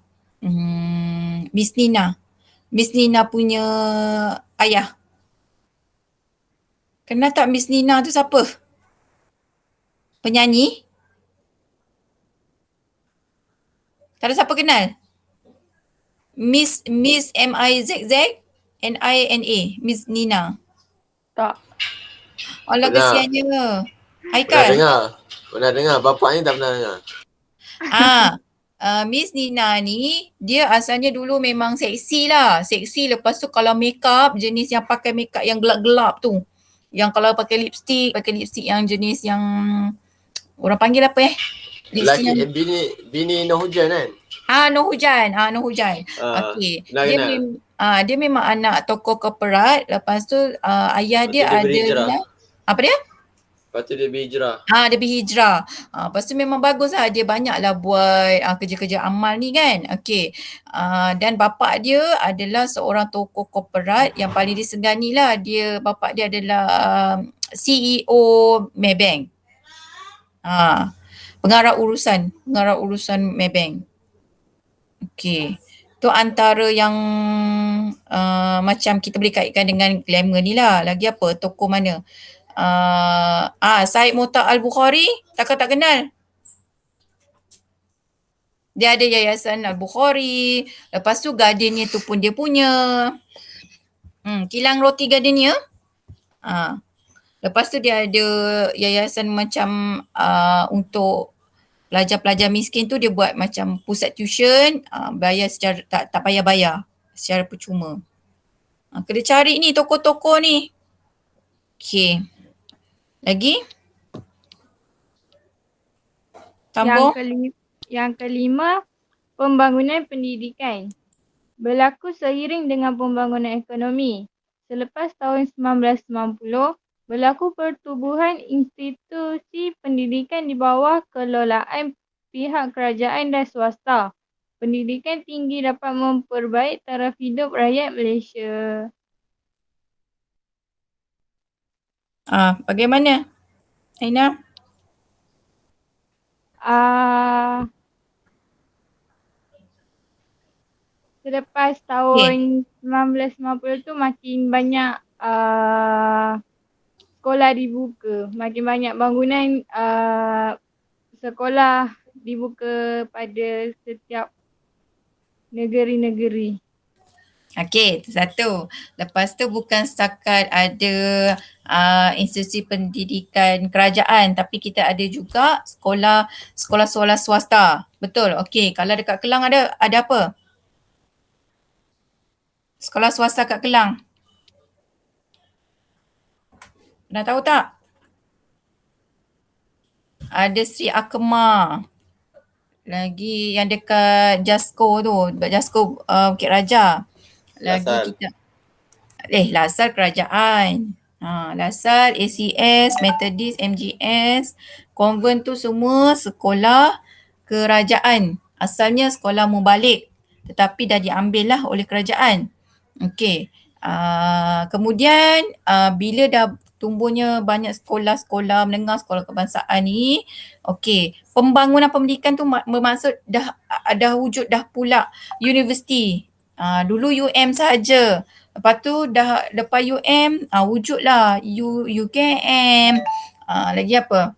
Miss Nina? Miss Nina punya ayah. Kenal tak Miss Nina tu siapa? Penyanyi? Tak ada siapa kenal? Miss MIZZ NINA, Miss Nina. Tak. Alah Pernah. kesiannya. Pernah Haikal. dengar. Bapak ni tak pernah dengar. Miss Nina ni dia asalnya dulu memang seksi lah. Seksi, lepas tu kalau makeup jenis yang pakai makeup yang gelap-gelap tu. Yang kalau pakai lipstick yang jenis yang orang panggil apa lipstick yang Bini Noh Hujan kan? Noh Hujan. Okey. Dia memang anak tokoh korporat. Lepas tu ayah dia adalah apa dia? Lepas tu dia berhijrah. Dia berhijrah. Lepas tu memang bagus lah. Dia banyaklah buat kerja-kerja amal ni kan. Okey. Dan bapa dia adalah seorang tokoh korporat yang paling disegani lah. Bapa dia adalah CEO Maybank. Pengarah urusan Maybank. Okey. Tu antara yang macam kita boleh kaitkan dengan glamour ni lah. Lagi apa? Tokoh mana? Syed Mokhtar Al-Bukhari, takkan tak kenal. Dia ada yayasan Al-Bukhari. Lepas tu gardennya tu pun dia punya. Kilang Roti Gardennya. Lepas tu dia ada yayasan macam untuk pelajar-pelajar miskin tu dia buat macam pusat tuition, bayar secara tak payah bayar, secara percuma. Kena cari ni tokoh-tokoh ni. Okey. Lagi? Sambung. Yang kelima, pembangunan pendidikan. Berlaku seiring dengan pembangunan ekonomi. Selepas tahun 1990, berlaku pertubuhan institusi pendidikan di bawah kelolaan pihak kerajaan dan swasta. Pendidikan tinggi dapat memperbaik taraf hidup rakyat Malaysia. Bagaimana? Aina? Selepas tahun 1990 tu makin banyak sekolah dibuka. Makin banyak bangunan sekolah dibuka pada setiap negeri-negeri. Okey, itu satu. Lepas tu bukan setakat ada institusi pendidikan kerajaan, tapi kita ada juga sekolah-sekolah swasta. Betul. Okey, kalau dekat Kelang ada apa? Sekolah swasta kat Kelang. Pernah tahu tak? Ada Sri Akema. Lagi yang dekat Jasko tu, Jasko Bukit Raja. Lagi kita Lasal kerajaan. Lasal, ACS, Methodist, MGS, konvent tu semua sekolah kerajaan. Asalnya sekolah mubalik tetapi dah diambil lah oleh kerajaan. Okey. Kemudian bila dah tumbuhnya banyak sekolah-sekolah menengah, sekolah kebangsaan ni, okey, pembangunan pendidikan tu bermaksud dah wujud dah pula universiti. Dulu UM saja. Lepas tu dah lepas UM wujudlah UKM. Lagi apa?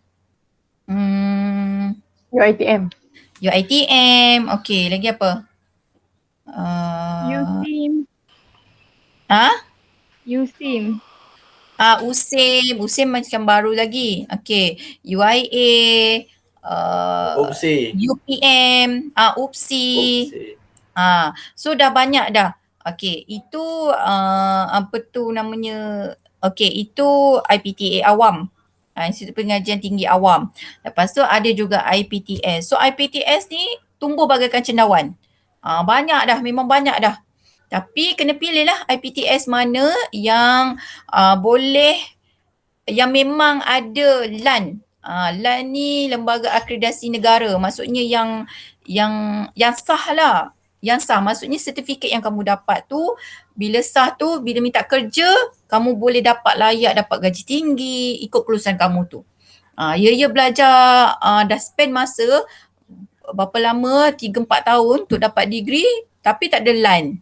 UiTM. UiTM. Okey, lagi apa? USIM. USIM. USIM macam baru lagi. Okey, UIA, Opsi. UPM, UPSI. So dah banyak dah. Okey, itu apa tu namanya? Okey, itu IPTA awam. Institut Pengajian Tinggi Awam. Lepas tu ada juga IPTS. So IPTS ni tumbuh bagaikan cendawan. Banyak dah, memang banyak dah. Tapi kena pilih lah IPTS mana yang boleh, yang memang ada LAN. LAN ni lembaga akreditasi negara. Maksudnya yang sah lah. Yang sah, maksudnya sertifikat yang kamu dapat tu, bila sah tu, bila minta kerja, kamu boleh dapat layak, dapat gaji tinggi, ikut kelulusan kamu tu. Ya belajar, dah spend masa berapa lama, 3-4 tahun untuk dapat degree, tapi tak ada LAN.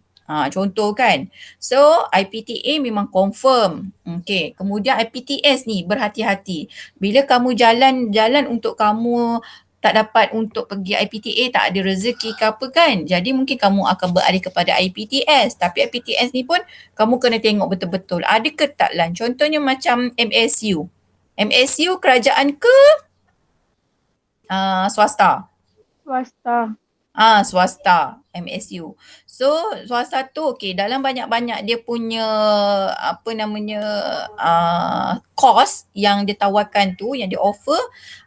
Contoh kan. So IPTA memang confirm. Okay. Kemudian IPTS ni berhati-hati. Bila kamu jalan untuk kamu tak dapat untuk pergi IPTA, tak ada rezeki ke apa kan. Jadi mungkin kamu akan beralih kepada IPTS. Tapi IPTS ni pun kamu kena tengok betul-betul ada ke tak LAN. Contohnya macam MSU. MSU kerajaan ke swasta? Swasta, MSU. So swasta tu dalam banyak-banyak dia punya course yang ditawarkan tu, yang di offer,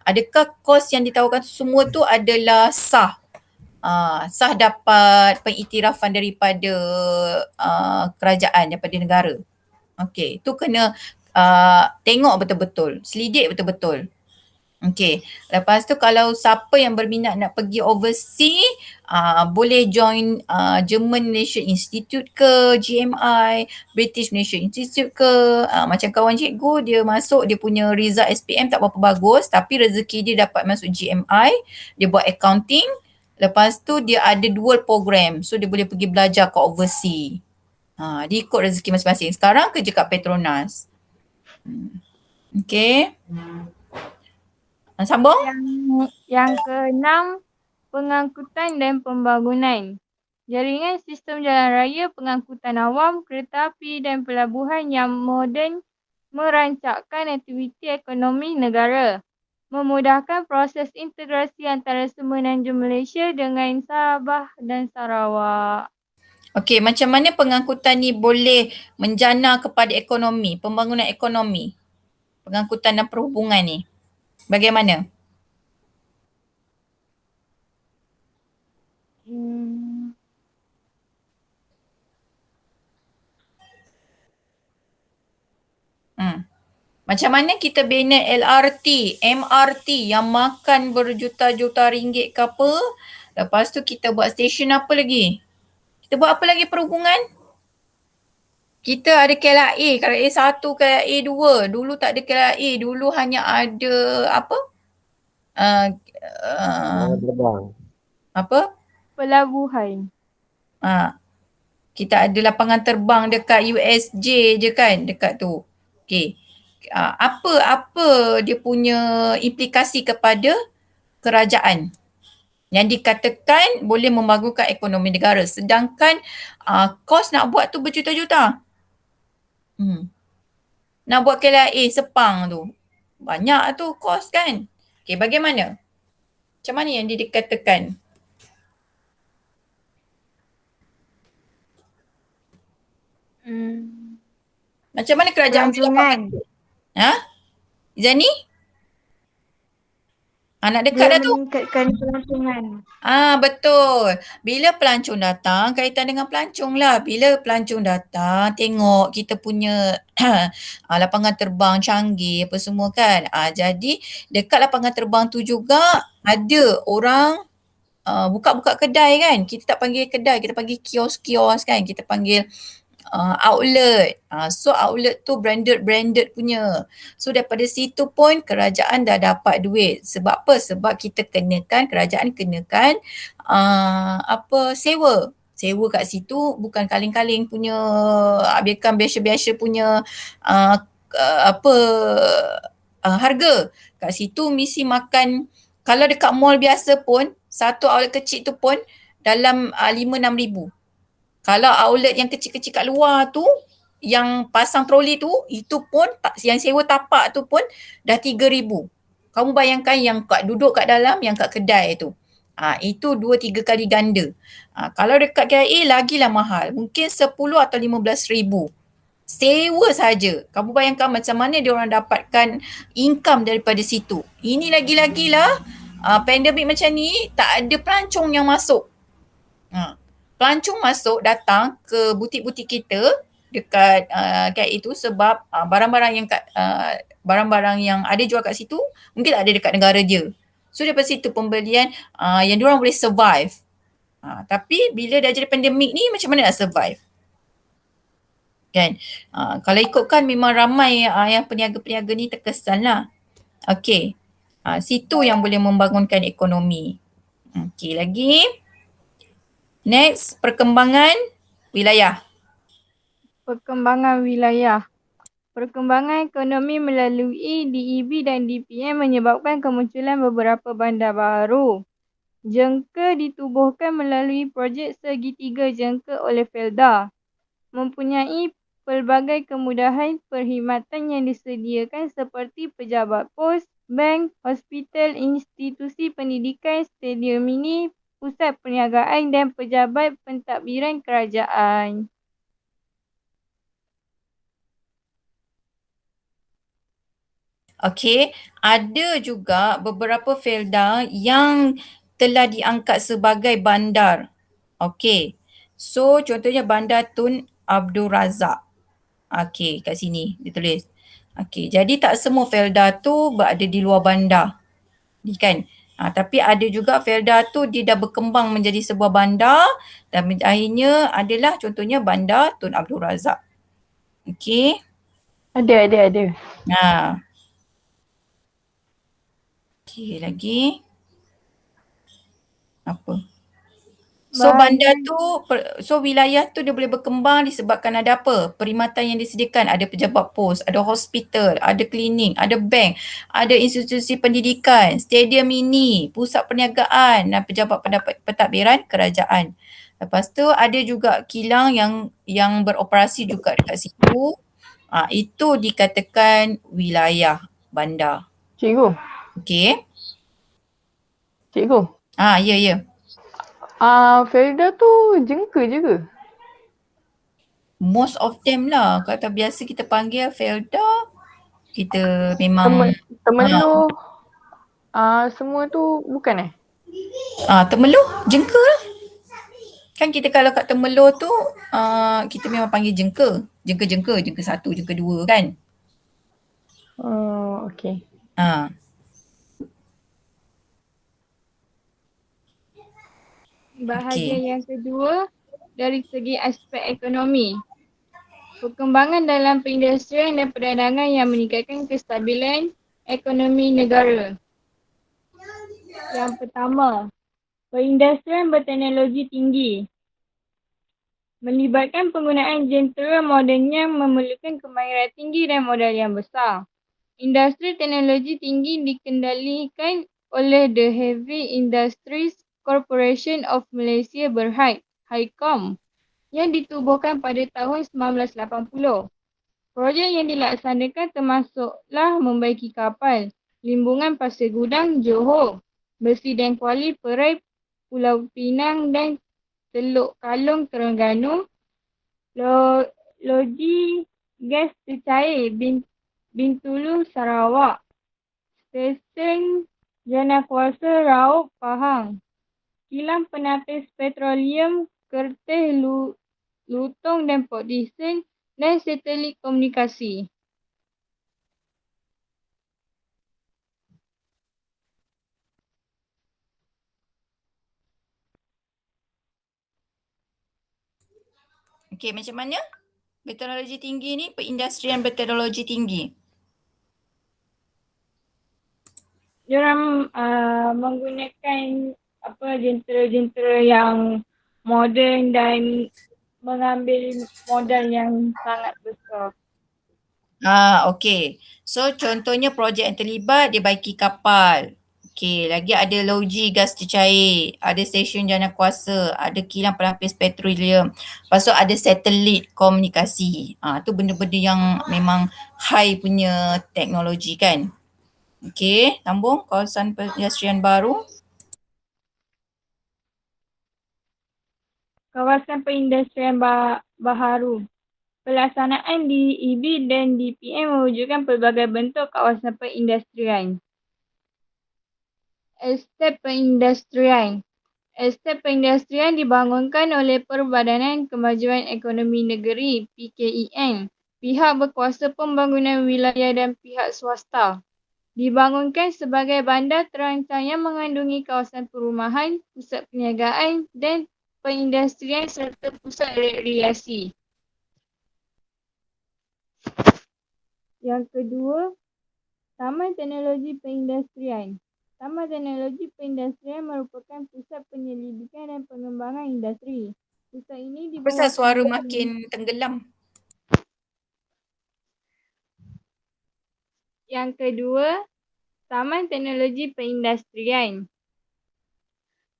adakah course yang ditawarkan tu semua tu adalah sah? Sah dapat pengiktirafan daripada kerajaan, daripada negara. Okey, tu kena tengok betul-betul, selidik betul-betul. Okey, lepas tu kalau siapa yang berminat nak pergi overseas, boleh join German Malaysia Institute ke, GMI, British Malaysia Institute ke. Macam kawan cikgu, dia masuk, dia punya result SPM tak berapa bagus, tapi rezeki dia dapat masuk GMI, dia buat accounting, lepas tu dia ada dual program, so dia boleh pergi belajar ke overseas. Dia ikut rezeki masing-masing. Sekarang kerja kat Petronas. Okey. Sambung. Yang ke-6, pengangkutan dan pembangunan. Jaringan sistem jalan raya, pengangkutan awam, kereta api dan pelabuhan yang moden merancangkan aktiviti ekonomi negara. Memudahkan proses integrasi antara Semenanjung Malaysia dengan Sabah dan Sarawak. Okey, macam mana pengangkutan ni boleh menjana kepada ekonomi, pembangunan ekonomi, pengangkutan dan perhubungan ni? Bagaimana? Macam mana kita bina LRT, MRT yang makan berjuta-juta ringgit ke apa? Lepas tu kita buat stesen apa lagi? Kita buat apa lagi perhubungan? Kita ada KLIA, KLIA 1, KLIA 2. Dulu tak ada KLIA, dulu hanya ada apa? Pelabuhan. Kita ada lapangan terbang dekat USJ je kan, dekat tu. Okey. Apa dia punya implikasi kepada kerajaan yang dikatakan boleh membangunkan ekonomi negara, sedangkan kos nak buat tu berjuta-juta. Nak buat KLIA Sepang tu banyak tu kos kan. Okey, bagaimana? Macam mana yang dikatakan? Macam mana kerajaan boleh dapat? Zani? Nak dekat Dia dah tu. meningkatkan pelancongan. Betul. Bila pelancong datang, kaitan dengan pelancong lah. Bila pelancong datang, tengok kita punya lapangan terbang canggih apa semua kan. Jadi dekat lapangan terbang tu juga ada orang buka-buka kedai kan. Kita tak panggil kedai, kita panggil kios-kios kan. Kita panggil outlet. So outlet tu branded punya. So daripada situ pun kerajaan dah dapat duit. Sebab apa? Sebab kita kerajaan kenakan sewa. Sewa kat situ bukan kaling-kaling punya, biarkan biasa-biasa punya harga. Kat situ mesti makan, kalau dekat mall biasa pun, satu outlet kecil tu pun dalam 5-6 ribu. Kalau outlet yang kecil-kecil kat luar tu, yang pasang troli tu, itu pun, yang sewa tapak tu pun dah 3,000. Kamu bayangkan yang duduk kat dalam, yang kat kedai tu. Itu 2-3 kali ganda. Kalau dekat KIA lagilah mahal. Mungkin 10 atau 15,000. Sewa saja. Kamu bayangkan macam mana dia orang dapatkan income daripada situ. Ini lagi-lagilah pandemik macam ni, tak ada pelancong yang masuk. Pelancong masuk datang ke butik-butik kita dekat KIA itu sebab barang-barang yang ada jual kat situ mungkin tak ada dekat negara dia. So daripada situ pembelian yang diorang boleh survive. Tapi bila dah jadi pandemik ni macam mana nak survive? Kan? Kalau ikutkan memang ramai yang peniaga-peniaga ni terkesan lah. Okey. Situ yang boleh membangunkan ekonomi. Okey, lagi. Next, perkembangan wilayah. Perkembangan wilayah. Perkembangan ekonomi melalui DEB dan DPM menyebabkan kemunculan beberapa bandar baru. Jengka ditubuhkan melalui projek segitiga jengka oleh Felda. Mempunyai pelbagai kemudahan perkhidmatan yang disediakan seperti pejabat pos, bank, hospital, institusi pendidikan, stadium mini, pusat perniagaan dan pejabat pentadbiran kerajaan. Okey, ada juga beberapa Felda yang telah diangkat sebagai bandar. Okey, so contohnya Bandar Tun Abdul Razak. Okey, kat sini dia tulis. Okey, jadi tak semua Felda tu berada di luar bandar. Ni kan. Tapi ada juga Felda tu dia dah berkembang menjadi sebuah bandar dan akhirnya adalah contohnya Bandar Tun Abdul Razak. Okey. Ada. Okey, lagi. Apa? So bandar tu, wilayah tu dia boleh berkembang disebabkan ada apa? Perkhidmatan yang disediakan. Ada pejabat pos, ada hospital, ada klinik, ada bank, ada institusi pendidikan, stadium mini, pusat perniagaan dan pejabat pentadbiran kerajaan. Lepas tu ada juga kilang yang beroperasi juga dekat situ. Itu dikatakan wilayah bandar. Cikgu. Okey. Cikgu. Ya. Felda tu jengka je ke? Most of them lah. Kata biasa kita panggil Felda, kita memang Temeluh. Semua tu bukan Temeluh jengka lah. Kan kita kalau kat Temeluh tu kita memang panggil jengka. Jengka 1, jengka 2 kan. Oh, okey. Bahagian yang kedua, dari segi aspek ekonomi. Perkembangan dalam perindustrian dan perdagangan yang meningkatkan kestabilan ekonomi negara. Yang pertama, perindustrian berteknologi tinggi. Melibatkan penggunaan jentera moden yang memerlukan kemahiran tinggi dan modal yang besar. Industri teknologi tinggi dikendalikan oleh The Heavy Industries Corporation of Malaysia Berhad, HICOM, yang ditubuhkan pada tahun 1980. Projek yang dilaksanakan termasuklah membaiki kapal, limbungan Pasir Gudang, Johor, Besi dan Kuala, Perai, Pulau Pinang dan Teluk Kalong, Terengganu, loji gas tercair Bintulu, Sarawak, stesen Janakuasa Raup Pahang, kilang penapis petroleum, kerteh lutong dan port diesen dan satelit komunikasi. Okey, macam mana? Berteknologi tinggi ni, perindustrian berteknologi tinggi. Diorang menggunakan jentera-jentera yang moden dan mengambil modal yang sangat besar. Okey. So contohnya projek yang terlibat dia baiki kapal. Okey, lagi ada loji gas tercair, ada stesen janakuasa, ada kilang pelapis petroleum. Lepas tu ada satelit komunikasi. Tu benda-benda yang memang high punya teknologi kan. Okey, sambung kawasan perindustrian baru. Kawasan perindustrian baharu. Pelaksanaan DEB dan DPM mewujudkan pelbagai bentuk kawasan perindustrian. Estet perindustrian. Estet perindustrian dibangunkan oleh Perbadanan Kemajuan Ekonomi Negeri (PKEN), pihak berkuasa pembangunan wilayah dan pihak swasta. Dibangunkan sebagai bandar terancang yang mengandungi kawasan perumahan, pusat perniagaan dan perindustrian serta pusat rekreasi. Yang kedua, Taman Teknologi Perindustrian. Taman Teknologi Perindustrian merupakan pusat penyelidikan dan pengembangan industri. Pusat ini di Pasal bawah suara makin tenggelam. Yang kedua, Taman Teknologi Perindustrian.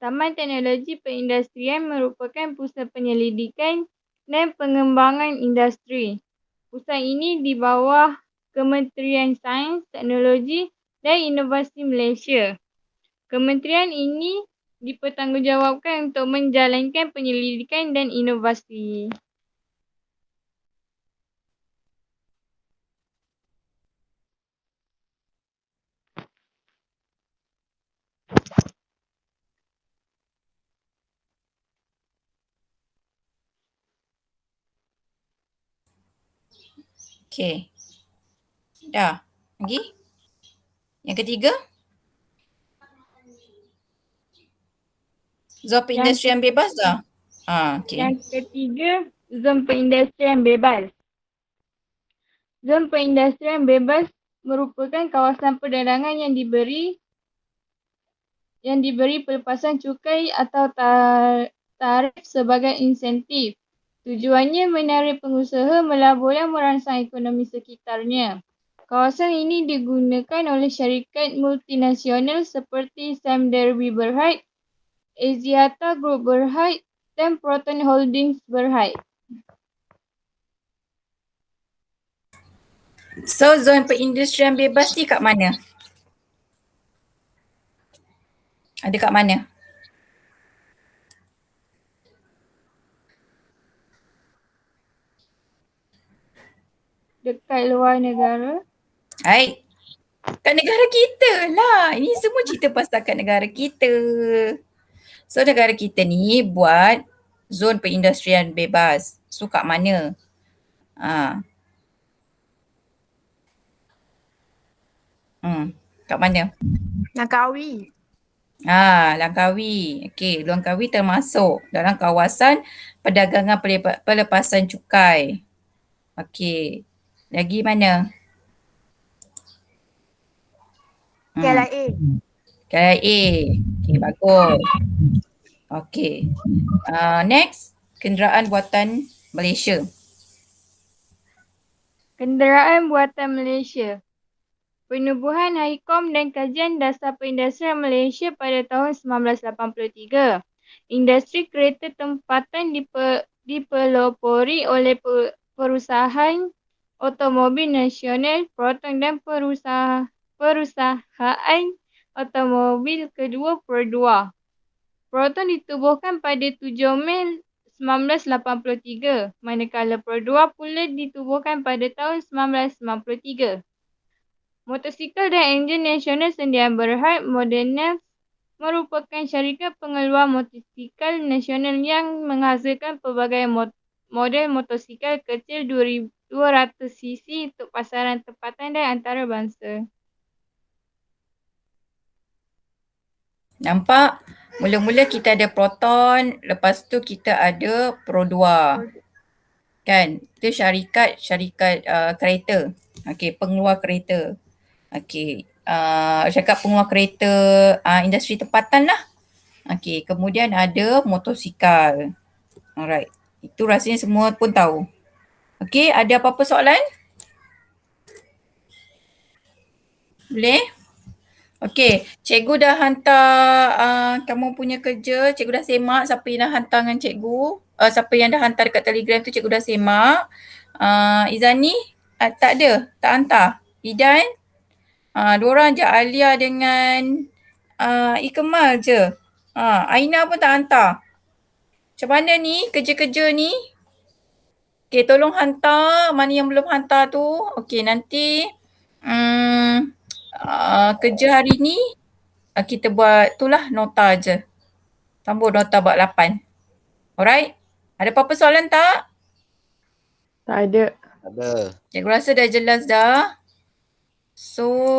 Taman Teknologi Perindustrian merupakan pusat penyelidikan dan pengembangan industri. Pusat ini di bawah Kementerian Sains, Teknologi dan Inovasi Malaysia. Kementerian ini dipertanggungjawabkan untuk menjalankan penyelidikan dan inovasi. Okey. Dah. Lagi? Yang ketiga? Zon perindustrian bebas dah? Okey. Yang ketiga, zon perindustrian bebas. Zon perindustrian bebas merupakan kawasan perdagangan yang diberi pelepasan cukai atau tarif sebagai insentif. Tujuannya menarik pengusaha melabur dan merangsang ekonomi sekitarnya. Kawasan ini digunakan oleh syarikat multinasional seperti Sam Derby Berhad, Axiata Group Berhad dan Proton Holdings Berhad. So zon perindustrian bebas ni kat mana? Ada kat mana? Dekat luar negara. Hai. Kat negara kita lah. Ini semua cerita pasal kat negara kita. So negara kita ni buat zon perindustrian bebas. So kat mana? Kat mana? Langkawi. Langkawi. Okey, Langkawi termasuk dalam kawasan perdagangan pelepasan cukai. Okey. Lagi mana? KLIA. KLIA. Okey, bagus. Okey. Next, kenderaan buatan Malaysia. Kenderaan buatan Malaysia. Penubuhan HIKOM dan Kajian Dasar Perindustrian Malaysia pada tahun 1983. Industri kereta tempatan dipelopori oleh perusahaan automobil nasional Proton dan perusahaan automobil kedua Perdua. Proton ditubuhkan pada 7 Mei 1983, manakala Perdua pula ditubuhkan pada tahun 1993. Motosikal dan enjin nasional Sdn Bhd Modenaz merupakan syarikat pengeluar motosikal nasional yang menghasilkan pelbagai model motosikal kecil 200cc untuk pasaran tempatan dan antarabangsa. Nampak? Mula-mula kita ada Proton, lepas tu kita ada Pro 2. Kan? Itu syarikat kereta. Okey, pengeluar kereta. Okey, cakap pengeluar kereta industri tempatan lah. Okey, kemudian ada motosikal. Alright, itu rasanya semua pun tahu. Okey, ada apa-apa soalan? Boleh? Okey, cikgu dah hantar kamu punya kerja, cikgu dah semak siapa yang dah hantar dengan cikgu. Siapa yang dah hantar dekat Telegram tu cikgu dah semak. Izani tak ada, tak hantar. Idan, diorang je Alia dengan Ikmal je. Aina pun tak hantar. Macam mana ni kerja-kerja ni? Okay, tolong hantar mana yang belum hantar tu. Okay, nanti kerja hari ni kita buat tu lah nota je. Tambah nota buat 8. Alright? Ada apa-apa soalan tak? Tak ada. Ada. Cikgu rasa dah jelas dah. So,